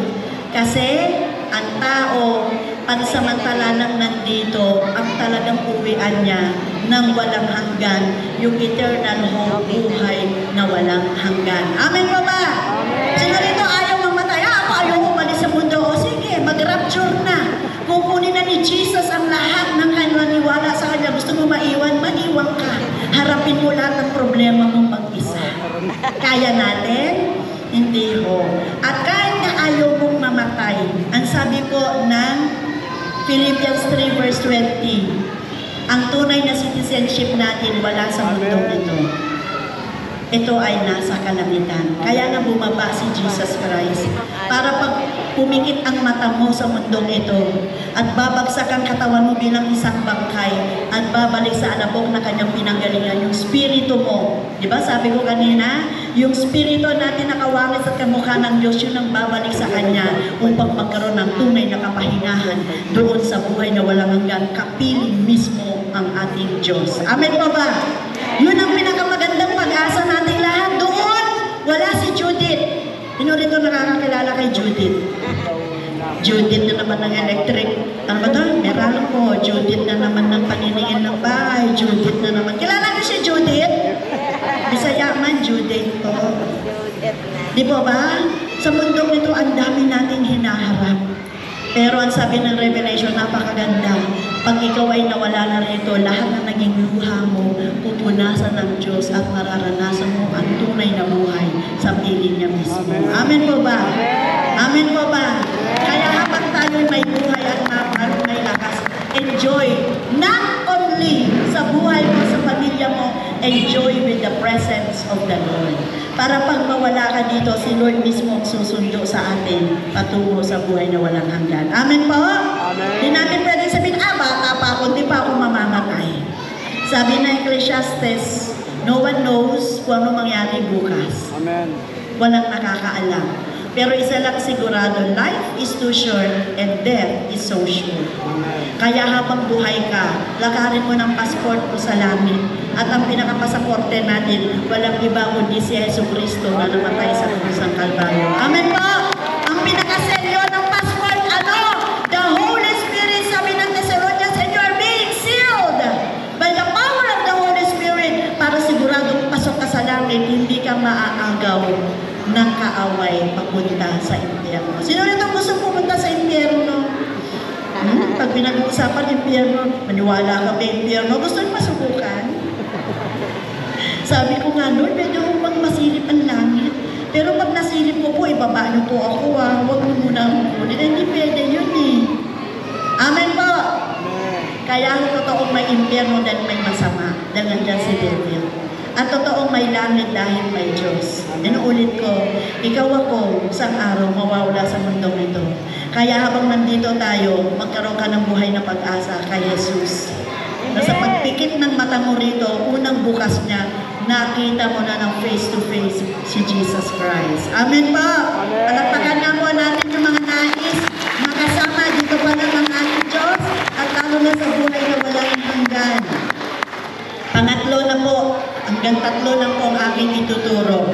Kasi ang tao, pansamantala lang nandito, ang talagang uwian niya ng walang hanggan, yung eternal home, buhay na walang hanggan. Amen po ba? Sino rito ayaw mamatay? Ako ayaw umalis sa mundo. O sige, mag-rapture na. Kukunin na ni Jesus ang lahat ng kananiwala sa Kanya. Gusto mo maiwan? Maiwan ka. Harapin mo lahat ng problema mong mag-isa. Kaya natin? Hindi ho. At kahit na ayaw mong mamatay, ang sabi po ng Philippians 3 verse 20, ang tunay na citizenship natin wala sa mundong ito. Ito ay nasa kalangitan. Kaya nga bumaba si Jesus Christ para pag pumikit ang mata mo sa mundong ito at babagsak ang katawan mo bilang isang bangkay at babalik sa alabok na kanyang pinanggalingan yung spirito mo. Diba sabi ko kanina, yung spirito natin nakawangis at kamukha ng Diyos yun ang babalik sa Kanya upang magkaroon ng tunay na kapahingahan doon sa buhay na walang hanggan, kapiling mismo ang ating Diyos. Amen po ba? Yun ang pinakamagandang pag-asa nating lahat. Doon, wala si Judith. Sino rito nakakakilala kay Judith? Judith na naman ng electric. Ano ba ito? Meron po. Judith na naman ng paniningin ng bahay. Judith na naman. Kilala niyo si Judith? Bisaya man, Judith po. Di po ba? Sa mundong ito, ang dami nating hinaharap. Pero ang sabi ng Revelation, napakaganda. Pag ikaw ay nawala na rito, lahat na naging luha mo, pupunasan ng Diyos at mararanasan mo ang tunay na buhay sa piling niya mismo. Amen po ba? Amen po ba? Kaya habang tayo may buhay at may lakas, enjoy not only sa buhay mo, sa pamilya mo, enjoy with the presence of the Lord. Para pag mawala ka dito, si Lord mismo susundo sa atin patungo sa buhay na walang hanggan. Amen po? Amen. Di natin pwedeng sabihin, bata pa ako, di pa ako mamamatay. Sabi na Ecclesiastes, no one knows kung ano mangyari bukas. Amen. Walang nakakaalam. Pero isa lang sigurado, life is too short and death is so sure. Kaya habang buhay ka, lakarin mo ng passport mo sa langit. At ang pinakapasaporte natin, walang iba kundi si Yesu Cristo na namatay sa krus ng Kalbaryo. Amen po! Ang pinakaselyo ng passport, ano? The Holy Spirit, sabi ng Thessalonians, and you are being sealed by the power of the Holy Spirit para siguradong pasok ka sa langit, hindi ka maaagaw ng kaaway papunta sa impyerno. Sino rin ang gusto pumunta sa impyerno? Pag pinag-uusapan impyerno, maniwala ka ba impyerno? Gusto nyo masubukan? Sabi ko nga, Lord, medyo upang masilip ang langit. Pero pag nasilip ko po, ibaba niyo po ako, huwag mo muna akong kunin. Hindi pwede yun eh. Amen po! Kaya ang totoong may impyerno dahil may masama. Dahil nandyan si devil. At totoong may langit dahil may Diyos. Inuulit ko, ikaw ako, isang araw mawawala sa mundong ito. Kaya habang nandito tayo, magkaroon ka ng buhay na pag-asa kay Jesus. Na sa pagpikit ng mata mo rito, unang bukas niya, nakita mo na ng face-to-face si Jesus Christ. Amen po! Palagpakan nga po natin yung mga nais, makasama dito pa lang ang ating Diyos, at lalo na sa buhay na walang hanggan. Pangatlo na po, hanggang 3 lang po ang aking ituturo.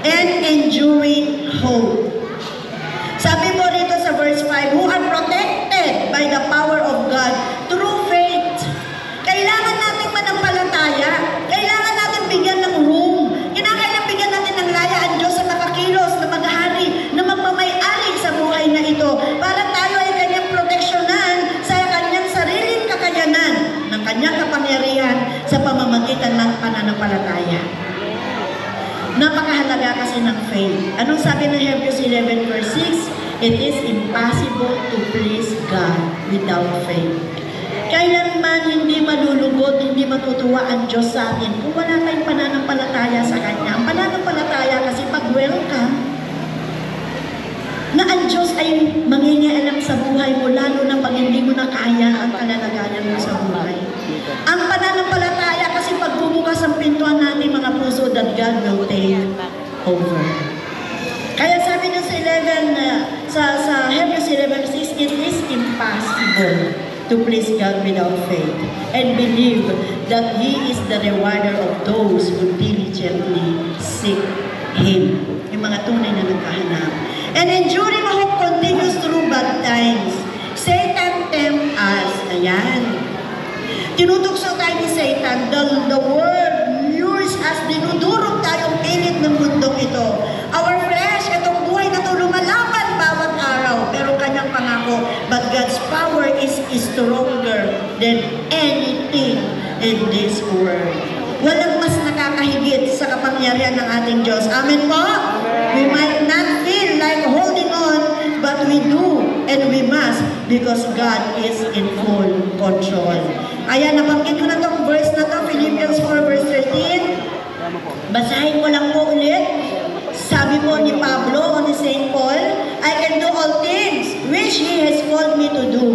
And enduring hope. Sabi mo rito sa verse 5, who are protected by the power of God through faith. Kailangan natin manampalataya. Kailangan natin bigyan ng room. Kinakailangan bigyan natin ng laya ang Diyos sa nakakilos, na maghari, na magmamay-ari sa buhay na ito. Para tayo ay kanyang proteksyonan sa kanyang sariling kakayanan, ng kanyang kapangyarihan sa pamamagitan ng pananampalataya. Napakahalaga kasi ng faith. Anong sabi ng Hebrews 11 verse 6? It is impossible to please God without faith. Kailanman hindi malulugod, hindi matutuwa ang Diyos sa atin kung wala tayong pananampalataya sa Kanya. Ang pananampalataya kasi pag welcome, na ang Diyos ay mangingialam sa buhay mo, lalo na pag hindi mo na kaya ang kalalagayan mo sa buhay. Ang pananampalataya kasi pagbubukas ang pintuan natin mga puso, that God will take over. Kaya sabi niya sa Hebrews 11:6, it is impossible to please God without faith and believe that He is the rewarder of those who diligently seek Him. Yung mga tunay na nagkahanap. And enduring hope continues through bad times. Satan tempts us. Ayan. Tinutukso tayo ni Satan. The world lures us. Dinudurog tayong pilit ng mundong ito. Our flesh, itong buhay na ito, lumalaban bawat araw. Pero kanyang pangako, but God's power is stronger than anything in this world. Walang mas nakakahigit sa kapangyarihan ng ating Diyos. Amen po? We might not feel like holding on, but we do and we must because God is in full control. Ayan, nabanggit ko na itong verse na ito, Philippians 4 verse 13. Basahin ko lang po ulit. Sabi po ni Pablo o ni St. Paul, I can do all things which He has called me to do.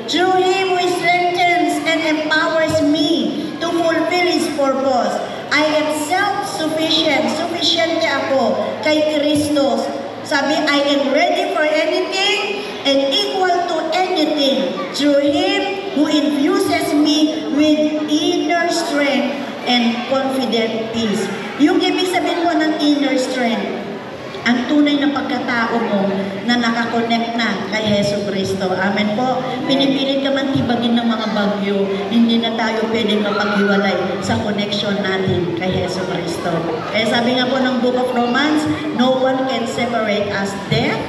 Through Him who strengthens and empowers me to fulfill His purpose. I am self-sufficient. Sufficient ako kay Kristo. Sabi, I am ready for anything and equal to anything through Him who infuses me with inner strength and confident peace. Yung ibig sabihin po ng inner strength, ang tunay na pagkatao mo na nakakonect na kay Hesus Kristo. Amen po. Pinipilit ka man tibagin ng mga bagyo, hindi na tayo pwedeng mapaghiwalay sa connection natin kay Hesus Kristo. Kaya sabi nga po ng Book of Romans, no one can separate us death.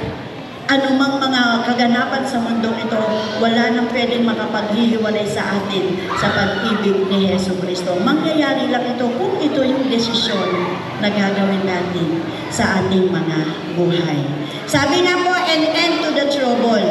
Anumang mga kaganapan sa mundong ito, wala nang pwedeng makapaghihiwalay sa atin sa pag-ibig ni Hesus Kristo. Mangyayari lang ito kung ito yung desisyon na gagawin natin sa ating mga buhay. Sabi na po, an end to the trouble.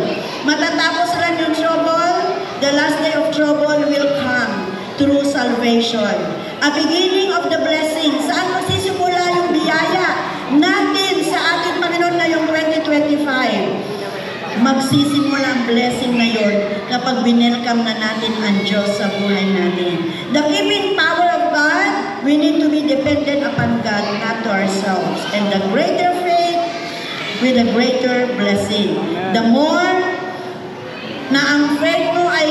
Matatapos lang yung trouble, the last day of trouble will come through salvation. A beginning of the blessing. Saan magsisimula yung biyaya natin sa ating Panginoon ngayong 2025? Magsisimula ang blessing na yun kapag binelcome na natin ang Diyos sa buhay natin. The keeping power of God, we need to be dependent upon God, not to ourselves. And the greater faith with a greater blessing. The more na ang faith mo ay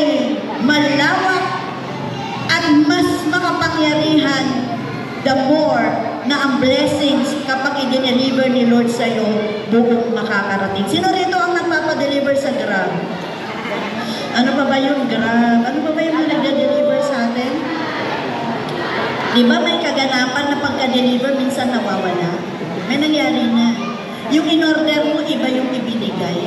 malawak at mas makapangyarihan, the more na ang blessings kapag i-deliver ni Lord sa'yo, buong makakarating. Sino rito ang nagpapadeliver sa Grab? Ano pa ba yung Grab? Ano pa ba yung nagda-deliver sa atin? Di ba may kaganapan na pagka-deliver minsan nawawala? May nangyari na. Yung in-order mo, iba yung ibinigay.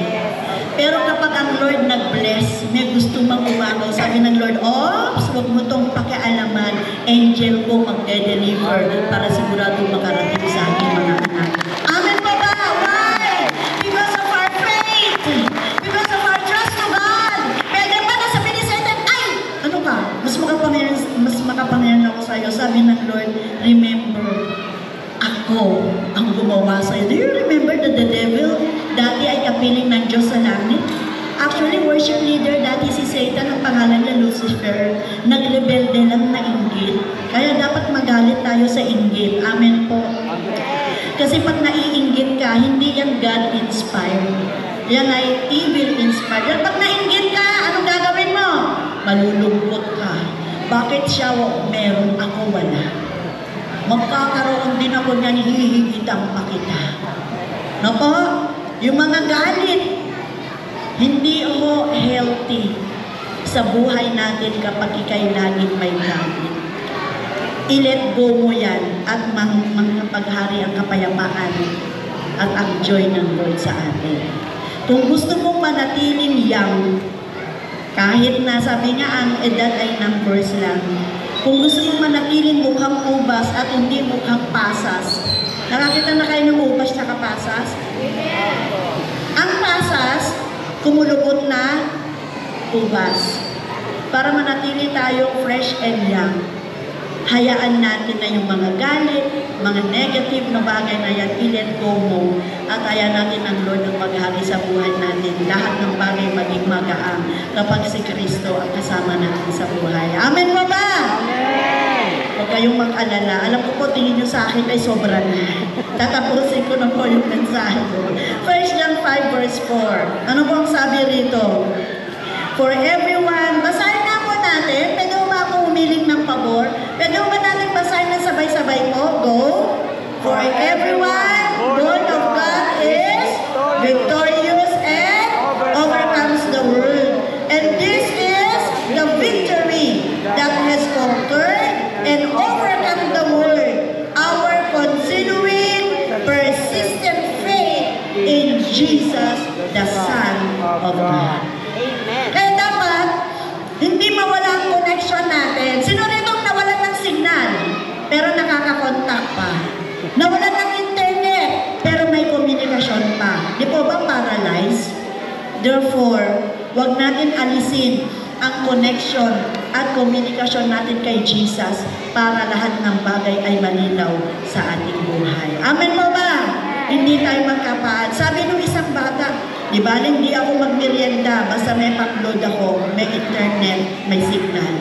Pero kapag ang Lord nag-bless, may gusto mang umagaw, sabi ng Lord, oops, huwag mo itong pakialaman, angel ko magde-deliver para sigurado makarating sa aking mga anak. Amen po ba? Why? Because of our faith. Because of our trust to God. Pwede ba na sabi ni Satan, ay, ano ka? Mas makapangyarihan ako sa iyo. Sabi ng Lord, remember, ako ang gumawa sa iyo. Do you remember that the devil dati ay kapiling ng Diyos sa langit? Actually, worship leader dati si Satan, ang pangalan niya Lucifer, nagrebelde lang na inggit. Kaya dapat magalit tayo sa inggit. Amen po. Kasi pag naiinggit ka, hindi yan God-inspired. Yan ay evil-inspired. Pag nainggit ka, anong gagawin mo? Malulungkot ka. Bakit siya meron, ako wala? Magkakaroon din ako niyan, hihigitan pa kita. No po? Yung mga galit, hindi ako healthy sa buhay natin kapag ikay laging may galit. I-let go mo yan at magpaghari ang kapayapaan at ang joy ng Lord sa atin. Kung gusto mong manatiling young, kahit na sabi nga ang edad ay numbers lang, kung gusto mong manatiling mukhang ubas at hindi mukhang pasas, nakakita na kayo ng ubas na pasas? Ang pasas, kumulubot na ubas. Para manatili tayo fresh and young. Hayaan natin na yung mga galit, mga negative na bagay na yan, i-let go mo. At hayaan natin ang Lord ang maghari sa buhay natin. Lahat ng bagay maging magaang kapag si Kristo ang kasama natin sa buhay. Amen po ba? Amen. Huwag kayong mag-alala. Alam ko po, tingin nyo sa akin ay sobra na. Tatapusin ko na po yung mensahe ko. 1 John 5 verse 4. Ano po ang sabi rito? For everyone, basahin na po natin. Pwede ba ako humiling ng pabor? Pwede ba natin basahin na sabay-sabay po? Go! For everyone, born of God is victorious and overcomes the world. And this is the victory that has conquered and overcome the world. Our continuing, persistent faith in Jesus, the Son of God. Amen. Kaya dapat, hindi mawala ang connection natin. Sino rito ang nawalan ng signal, pero nakakakontak pa? Nawalan ng internet, pero may komunikasyon pa. Di po ba paralyzed? Therefore, wag natin alisin ang connection at komunikasyon natin kay Jesus para lahat ng bagay ay malinaw sa ating buhay. Amen po ba? Hindi tayo magkapaan. Sabi nung isang bata, di ba, hindi ako magmerienda, basta may upload ako, may internet, may signal.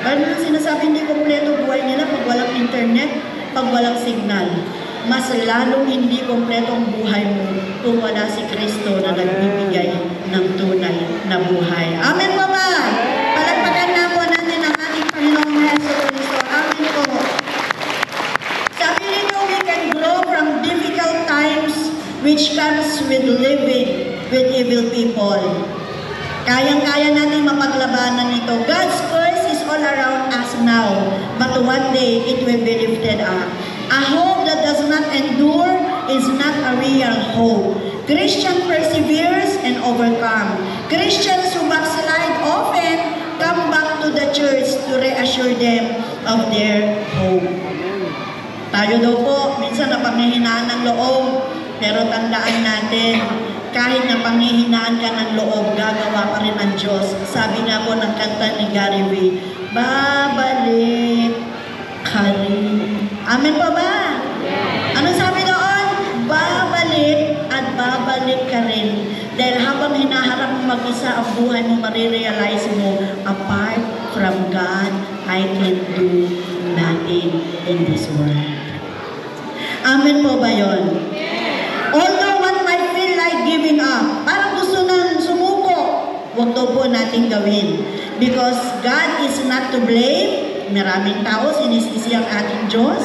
Ano sinasabi, hindi kompleto buhay nila pag walang internet, pag walang signal. Mas lalong hindi kompleto ang buhay mo kung wala si Kristo na nagbibigay ng tunay na buhay. Amen po ba? Palagpagan na po natin ang ating Panginoong Jesucristo. Amen po. Sabi nito, we can grow from difficult times which comes with living with evil people. Kayang-kaya natin mapaglabanan ito. God's curse is all around us now, but one day it will be lifted up. A hope that does not endure is not a real hope. Christian perseveres and overcome. Christians who backslide often come back to the church to reassure them of their hope. Tayo daw po, minsan napanghihinaan ng loob, pero tandaan natin, kahit na panghihinaan ka ng loob, gagawa pa rin ang Diyos. Sabi nga po ng kanta ni Gary V, babalik ka rin. Amen po ba? Ano sabi doon? Babalik at babalik ka rin. Dahil habang hinaharap mo mag-isa ang buhay mo, marirealize mo, apart from God, I can do nothing in this world. Amen po ba yun? Although one might feel like giving up, parang gusto nang sumuko, huwag daw po natin gawin. Because God is not to blame. Maraming tao sinisisi ang ating Diyos.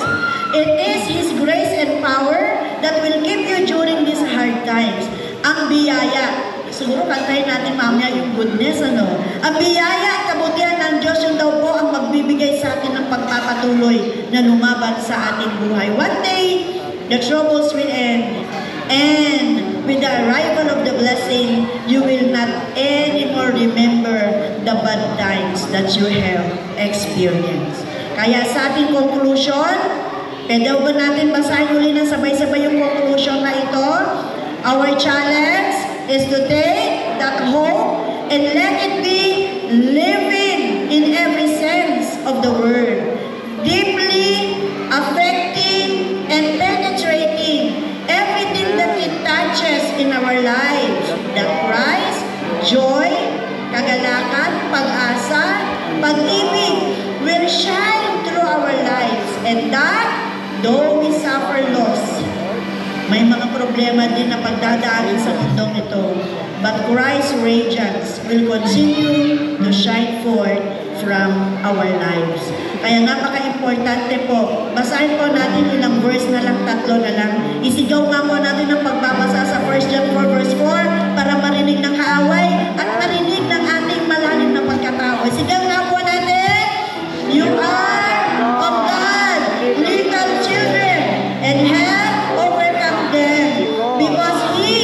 It is His grace and power that will keep you during these hard times. Ang biyaya, siguro kantahin natin mamaya yung goodness, ano? Ang biyaya at kabutihan ng Diyos yung daw po ang magbibigay sa atin ng pagpapatuloy na lumaban sa ating buhay. One day, the troubles will end. And with the arrival of the blessing, you will not anymore remember the bad times that you have experienced. Kaya sa ating conclusion, pwede ba natin basahin uli ng sabay-sabay yung conclusion na ito? Our challenge is to take that hope and let it be living in every sense of the word. Deeply affecting and penetrating everything that it touches in our lives. That Christ, joy, kagalakan, pag-asa, pag-ibig will shine through our lives. And that, though we suffer loss, may mga problema din na pagdadaanan sa mundong ito, but Christ's radiance will continue to shine forth from our lives. Kaya napaka-importante po, basahin po natin ilang verse na lang, 3 na lang. Isigaw nga po natin ang pagbabasa sa 1 John 4 verse 4 para marinig ng kaaway at marinig ng ating malalim na pagkatao. Isigaw nga po natin, you are of God, little children, and have overcome them, because He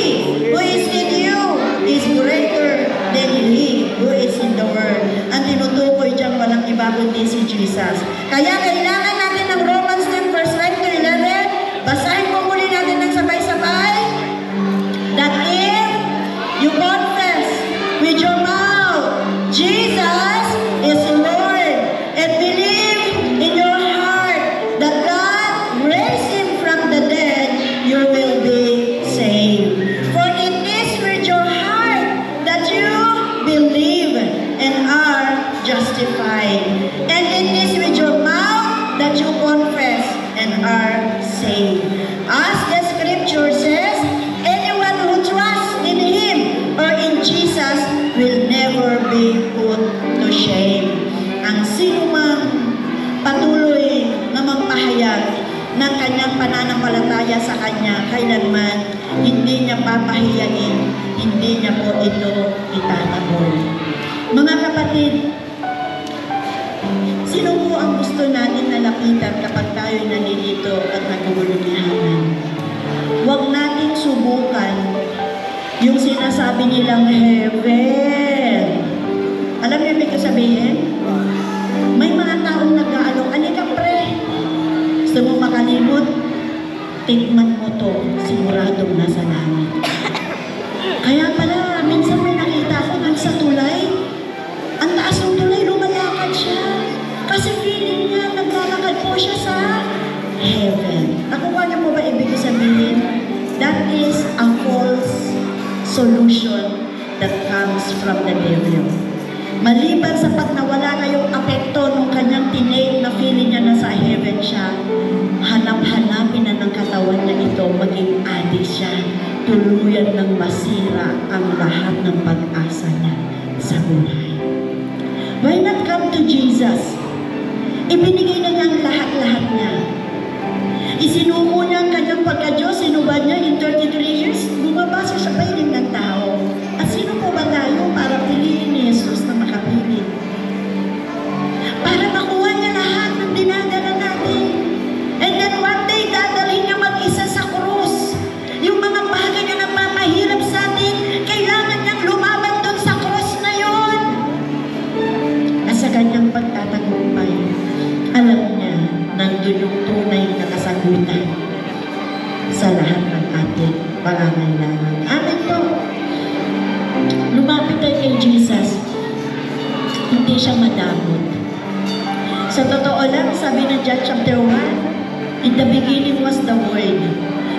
who is in you is greater than He who is in the world. Ang tinutukoy dyan walang iba kundi si Jesus. Kaya kailangan natin ng Romans 10 verse 9 to 11. Basahin po muli natin ng sabay-sabay. That if you confess with your mouth Jesus is Lord and believe in your saved. As the scripture says, anyone who trusts in Him or in Jesus will never be put to shame. Ang sino mang patuloy na magpahayag ng kanyang pananampalataya sa Kanya, kailanman hindi niya papahiyain, hindi niya po ito itatapon. Mga kapatid, sino po ang gusto natin na lapitan kapag tayo'y nalilito at nagulunihanan? Huwag nating subukan yung sinasabi nilang heaven. Alam niyo ibig sabihin? May mga taong nag-aalok, alika pre, gusto mo makalimot? Tikman mo to, siguradong nasa langit. Kaya pala, minsan may nakita ko sa tulay, ang taas ng tulay, lumalakad siya. Kasi feeling niya, naglalakad po siya sa heaven. Nakuha niyo po ba ibig sabihin? That is a false solution that comes from the devil. Maliban sa pag nawala na yung apekto ng kanyang tinake na feeling niya nasa heaven siya, hanap-hanapin na ng katawan niya ito, maging adik siya, tuluyan ng masira ang lahat ng pag-asa niya sa buhay. Why not come to Jesus? Ibinigay na niya ang lahat-lahat niya. Isinuko niya ang kanyang pagka-Diyos, sinubad niya in 33 years, bumabasa sa pahiling ng tao. At sino po ba tayo para piliin ni Jesus na makapili? Para makuha niya lahat ng dinadala natin. And then one day, dadalhin niya mag-isa sa krus. Yung mga bagay na nagpapahirap sa atin, kailangan niyang lumaban doon sa krus na yun. At sa kanyang pagtatagumpay, alam niya, nandun yung tunay na kasagutan sa lahat ng ating pangangailangan. Amen po. Lumapit tayo kay Jesus, hindi siya madamot. Sa totoo lang, sabi ng John chapter 1, in the beginning was the Word.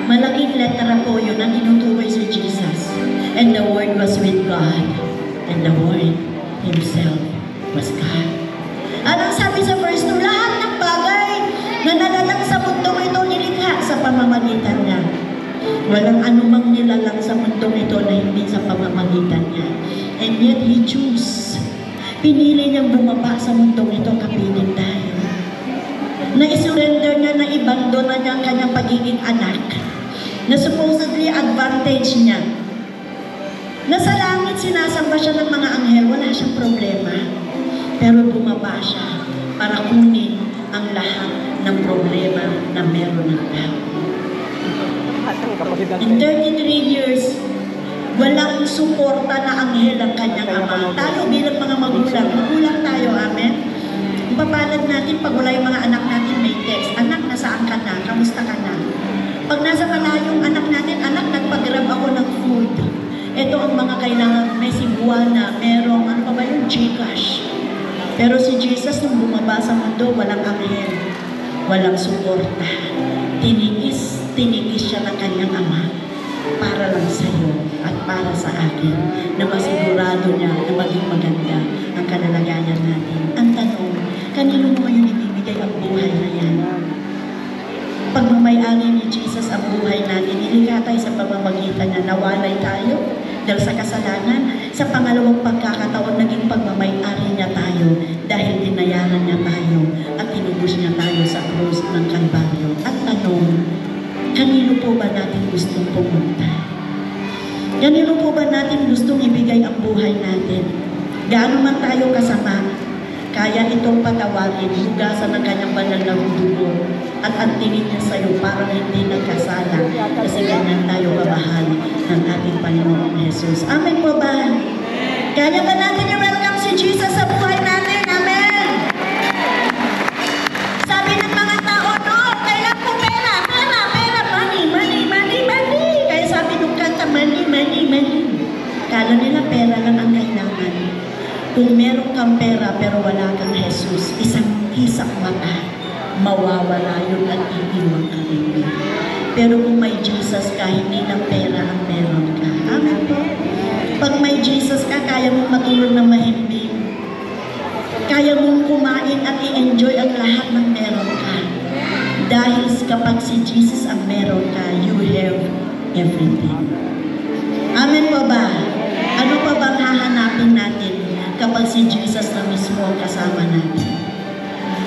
Malaking letra po yun ang tinutukoy si Jesus. And the Word was with God. And the Word Himself was God. Anong sabi sa verse 2? Lahat ng bagay na nalalang sa mundong ito nilikha sa pamamagitan niya. Walang anumang nilalang sa mundong ito na hindi sa pamamagitan niya. And yet He chose. Pinili niyang bumaba sa mundong ito, kapiling tayo. Na isurrender niya, na ibando na niya ang kanyang pagiging anak. Na supposedly advantage niya. Na sa langit sinasamba siya ng mga anghel, wala siyang problema. Pero bumaba siya para kunin ang lahat ng problema na meron ng tao. In 33 years, walang suporta na anghel ang kanyang ama. Tayo bilang mga magulang tayo, amen? Papalad natin pag wala yung mga anak natin may text, anak, nasaan ka na? Kamusta ka na? Pag nasa malayong anak natin, anak, nagpag-grab ako ng food. Ito ang mga kailangan, may Cebuana, merong, ano pa ba yung Gcash. Pero si Jesus nung bumaba sa mundo, walang anghel, walang suporta. Tinigis siya ng kanyang ama para lang sa iyo at para sa akin, na masigurado niya na maging maganda ang kalalagayan natin. Ang tanong, kanino mo ngayon ibibigay ang buhay na yan? Pagmamayari ni Jesus ang buhay natin, nilikha tayo sa pamamagitan niya, nawalay tayo dahil sa kasalanan. Sa pangalawang pagkakataon, naging pagmamayari niya tayo dahil dinayaran niya tayo at tinubos niya tayo sa krus ng Kalbaryo. At tanong, kanino po ba natin gustong pumunta? Kanino po ba natin gustong ibigay ang buhay natin? Gaano man tayo kasama, kaya itong patawagin, hugasan ng kanyang banal na dugo at antingin niya sa iyo para hindi nagkasala, kasi ganyan tayo kamahal ng ating Panginoong Jesus. Amen po ba? Kaya ba natin i-welcome si Jesus sa buhay natin? Amen! Sabi ng mga tao, no, kailan po pera, money. Kaya sabi nung kanta, money. Kala nila pera lang ang kailangan. Kung meron kang pera pero wala kang Jesus, isang kisap mata, mawawala yun at iiwan ka rin. Pero kung may Jesus ka, hindi lang pera ang meron ka. Amen po? Pag may Jesus ka, kaya mong matulog ng mahimbing. Kaya mong kumain at i-enjoy ang lahat ng meron ka. Dahil kapag kapag si Jesus ang meron ka, you have everything. Amen po ba? Ano pa bang hahanapin natin kapag si Jesus na mismo ang kasama natin?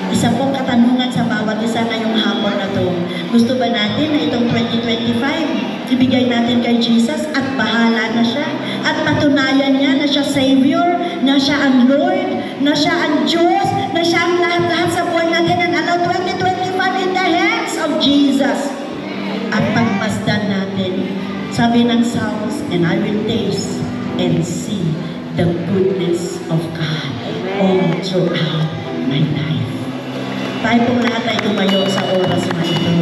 Isa pong katanungan sa bawat isa ngayong hapon na to. Gusto ba natin na itong 2025, ibigay natin kay Jesus at bahala na siya? At patunayan niya na siya Savior, na siya ang Lord, na siya ang Diyos, na siya ang lahat-lahat sa buhay natin. And allow 2025 in the hands of Jesus. At pagmasdan natin, sabi ng Psalms, and I will taste and see the goodness of God all throughout my life. Tayo pong lahat ay tumayo sa oras na ito.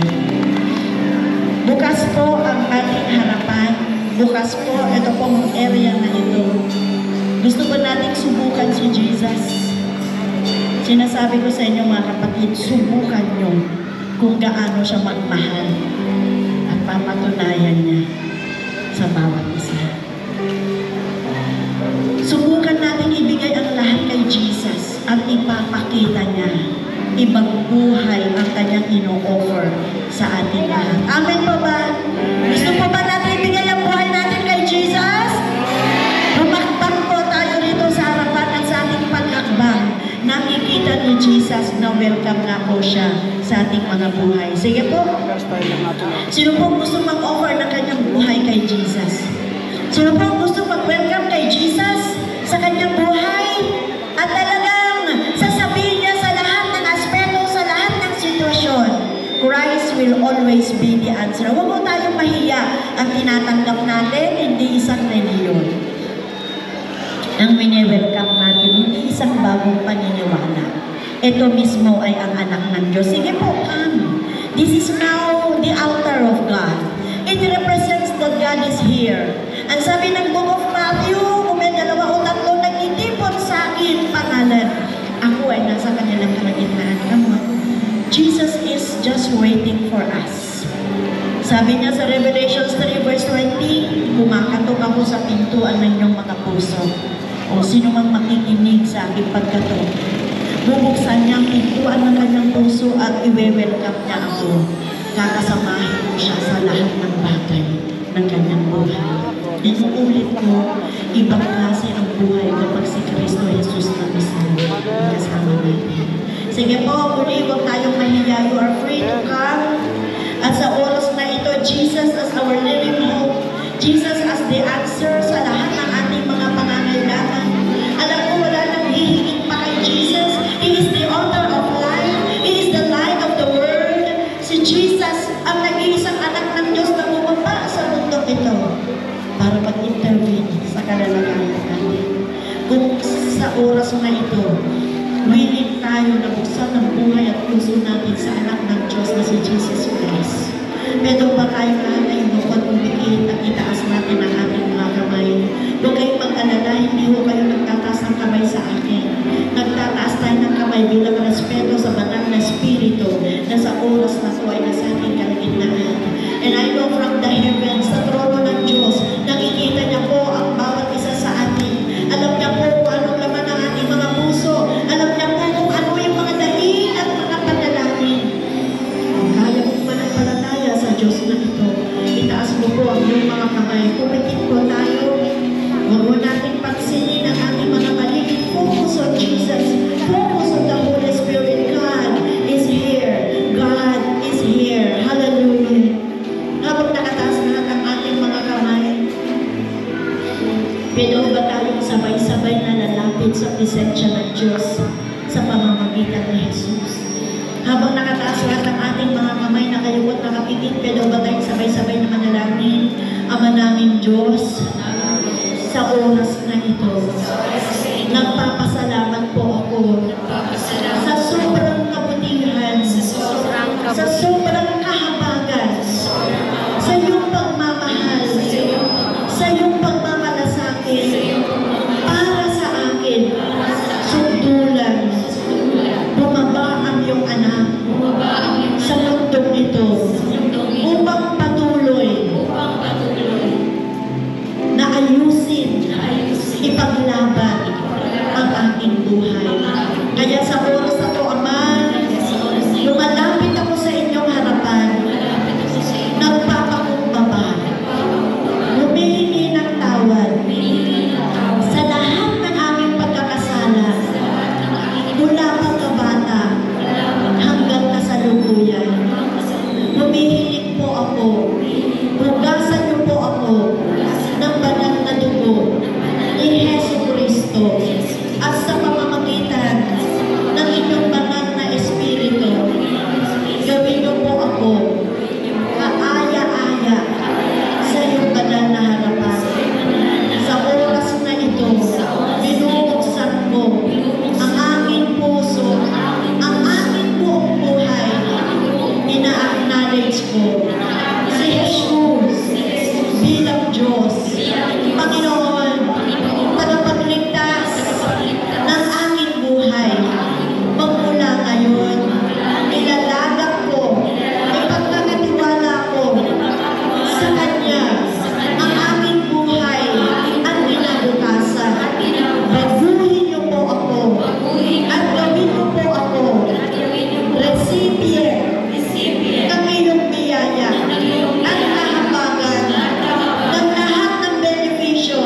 Bukas po ang ating harapan. Bukas po, ito pong area na ito. Gusto po nating subukan si Jesus. Sinasabi ko sa inyo mga kapatid, subukan nyo kung gaano siya magmahal at papatunayan niya sa bawat isa. Subukan natin ibigay ang lahat kay Jesus at ipapakita niya ibang buhay ang kanyang ino-offer sa ating lahat. Amen po ba? Gusto po ba natin ibigay ang buhay natin kay Jesus? Rumakbang po tayo rito sa harapan at sa ating pag-akbang. Nakikita ni Jesus na welcome na po siya sa ating mga buhay. Sige po. Sino po gusto mag-offer ng kanyang buhay kay Jesus? Sino po gusto mag-welcome kay Jesus sa kanyang buhay? At talagang sasabihin niya sa lahat ng aspeto, sa lahat ng sitwasyon, Christ will always be the answer. Huwag mo tayong mahiya. Ang tinatanggap natin, hindi isang reliyon. Ang wini-welcome natin, hindi isang bagong paniniwala. Ito mismo ay ang anak ng Diyos. Sige po, come. This is now the altar of God. It represents that God is here. Ang sabi ng Book of Matthew, kung may 2 o 3 nagtitipon sa akin pangalan, ako ay nasa kanilang kalagitnaan. Come on. Jesus is just waiting for us. Sabi niya sa Revelation 3 verse 20, kumakatok ako sa pintuan ng inyong mga puso. O sino mang makikinig sa aking pagkatok, bubuksan niya ang pintuan ng kanyang puso at i-welcome niya ako. Kakasamahin ko siya sa lahat ng bagay ng kanyang buhay. Inuulit ko, ibang klase ang buhay kapag si Kristo Jesus na mismo kasama natin. Sige po, muli, huwag tayong mahiya. You are free to come. At sa oras na ito, Jesus as our living hope, Jesus as the answer sa lahat ng ating mga pangangailangan. Alam ko, wala nang hihigit pa kay Jesus. He is the author of life. He is the light of the world. Si Jesus ang nag-iisang anak ng Diyos na bumaba sa mundong ito para mag-intervene sa kalalagayan natin. Kung sa oras na ito, willing tayo na buksan ang buhay at puso natin sa anak ng Diyos na si Jesus Christ. Pero ba tayo lahat ay inukot umikit at itaas natin ang ating mga kamay? Huwag kayong mag-alala, hindi ho kayo nagtataas ng kamay sa akin. Nagtataas tayo ng kamay bilang respeto sa banal na Espiritu na sa oras na ito ay nasa ating kalagitnaan. And I know from the heavens, sa trono ng Diyos, nakikita niya po ang bawat isa sa atin. Alam niya po kung anong laman ng ating mga puso. Alam niya po kung ano yung mga dahilan at mga panalangin. Kaya mong manampalataya sa Diyos na ito. Itaas mo po ang iyong mga kamay. Pumikit po tayo. Huwag mo natin pansinin ang ating mga balik. Focus on Jesus. Focus on the Holy Spirit. God is here. God is here. Hallelujah. Habang nakataas lahat ang ating mga kamay, pero ba tayong sabay-sabay na lalapit sa presensya ng Diyos sa pamamagitan ni Jesus? Habang nakataas lahat ang ating mga kamay na kayo at nakapitin, pero ba tayong sabay-sabay na manalangin? Ama namin Diyos, sa oras na ito, nagpapasalamat po ako sa sobrang kabutihan, sa sobrang kahabagan, sa iyong pagmamahal, sa iyong pagmamalasakit, para sa akin, sundulan, bumaba ang iyong anak sa mundong ito, upang patuloy na ayusin, ipaglaban ang aking buhay. Kaya sa oras na ito, Ama, lumalapit ako sa inyong harapan at sa pamamagitan ng inyong banal na Espiritu, gawin niyo po ako kaaya-aya sa iyong banal na harapan. Sa oras na ito, binubuksan ko ang aking puso, ang aking buong buhay. Ina-acknowledge ko si Jesus bilang Diyos, Panginoon, tagapagligtas ng aking buhay. Magmula ngayon, ilalagak ko, ipagkakatiwala ko sa Kanya ang aking buhay at kinabukasan. Baguhin niyo po ako at gawin niyo po ako recipient ng iyong biyaya at kahabagan ng lahat ng benepisyo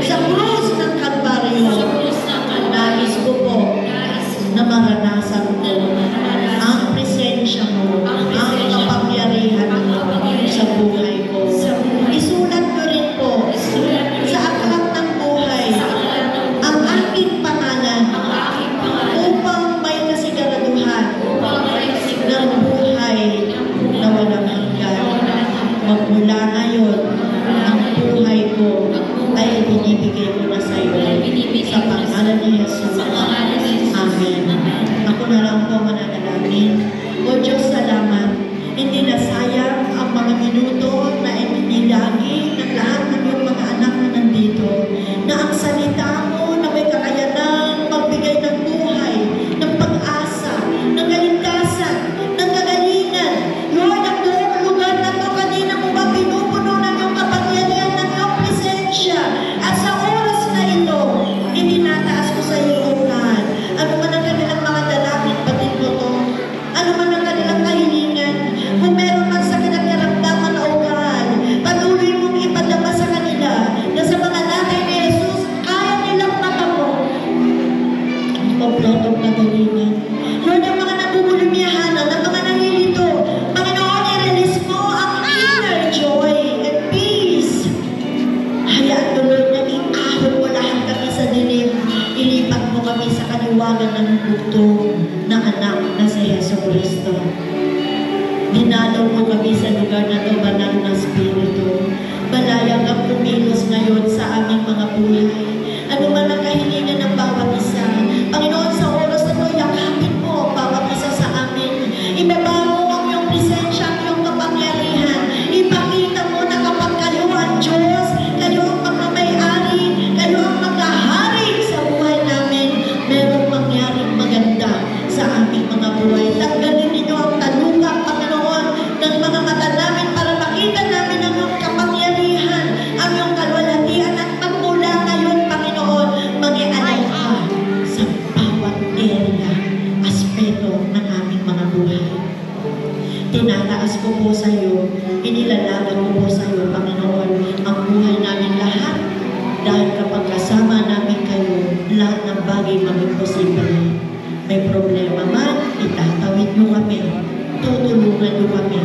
sa krus ng Kalbaryo. Nais ko po na maranasan ko ang presensya mo, ang kapangyarihan mo sa buhay ko. Isulat ko rin po sa aklat ng buhay ang aking pangalan upang may kasiguraduhan ng buhay na walang hanggan. Magmula ngayon, ang buhay ko ay binibigay ko na sa iyo sa pangalan ni Jesus. Amen. Ako na lang po mananalangin. O Diyos, salamat. Hindi na sayang ang mga minuto na ininilagi ng lahat ng iyong mga anak na nandito, na ang salita mo na may kakayanang magbigay ng buhay, ng pag-asa, ng kaligtasan, ng kagalingan. Lord, ang buong lugar na ito, kanina mo ba pinupuno ng iyong kapangyarihan, ng iyong presensya. At sa oras na ito, itinataas ko sa iyo, O God, ano man ang kanilang mga dalangin, batid mo to. Ano man ang kanilang kahilingan, kung meron man sa kinakaramdaman, O God, patuloy mong ipadama sa kanila na sa mga natin ni Jesus, kaya nilang matamo ang pagplotong kagalingan. Lord, ang mga nabubulimiyahanan, ang mga nangilito, Panginoon, i-release mo ang inner joy and peace. Hayaan mo, Lord, na iahon mo lahat kami sa dilim. Ilipat mo kami sa kaliwagan ng bugtong na anak na si Yesu Cristo. Dinalaw mo kami sa lugar na ito, banal na Espiritu. Balayang ang pumilos ngayon sa aming mga buhay. Ano man ang kahilingan ng bawat isa. Panginoon, sa oras na ito, yakapin mo ang bawat isa sa amin. Ibaba mo ang iyong presensya, ang iyong kapangyarihan. Ipakita mo na kapag kayo ang Diyos, kayo ang magmamayari, kayo ang maghahari sa buhay namin, merong mangyaring maganda sa aming mga buhay. Tanggalin ninyo ang taluga, Panginoon, ng mga mata namin para makita namin ang iyong kapangyarihan, ang iyong kalwalhatian, at magmula ngayon, Panginoon, mag-ialay ka sa bawat area, aspeto ng aming mga buhay. Tinataas ko po sa iyo, inilalaban ko po sa iyo, Panginoon, ang buhay namin lahat, dahil kapag kasama namin kayo, lahat ng bagay maging posible. May problema man, itatawid niyo kami, tutulungan niyo kami,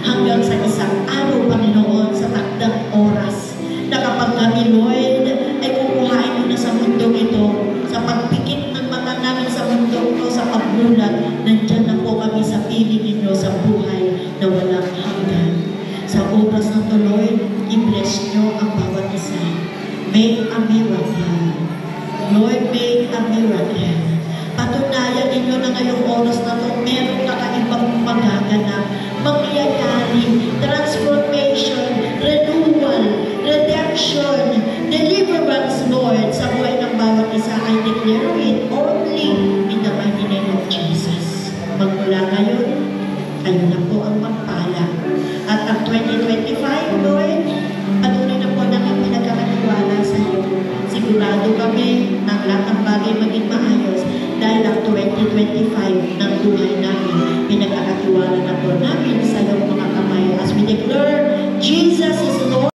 hanggang sa isang araw, Panginoon, sa takdang oras, na kapag kami, Lord, ay kukuhain mo na sa mundong ito, sa pagpikit ng mata namin sa mundong ito, sa pagmulat, nandyan na po kami sa piling ninyo sa buhay na walang hanggan. Sa oras ng tuloy, i-bless nyo ang bawat isa. Make a miracle. Lord, make a miracle. Patunayan ninyo na ngayong oras na ito, meron kakaibang magaganap, mangyayari, transformation, renewal, redemption, deliverance, Lord, sa buhay ng bawat isa. I declare it only in the mighty name of Jesus. Magmula ngayon, kayo na po ang magpala. At ang 2025, Lord, patuloy na po namin pinagkakatiwala sa iyo. Sigurado kami na lahat ng bagay maging maayos dahil ang 2025 ng buhay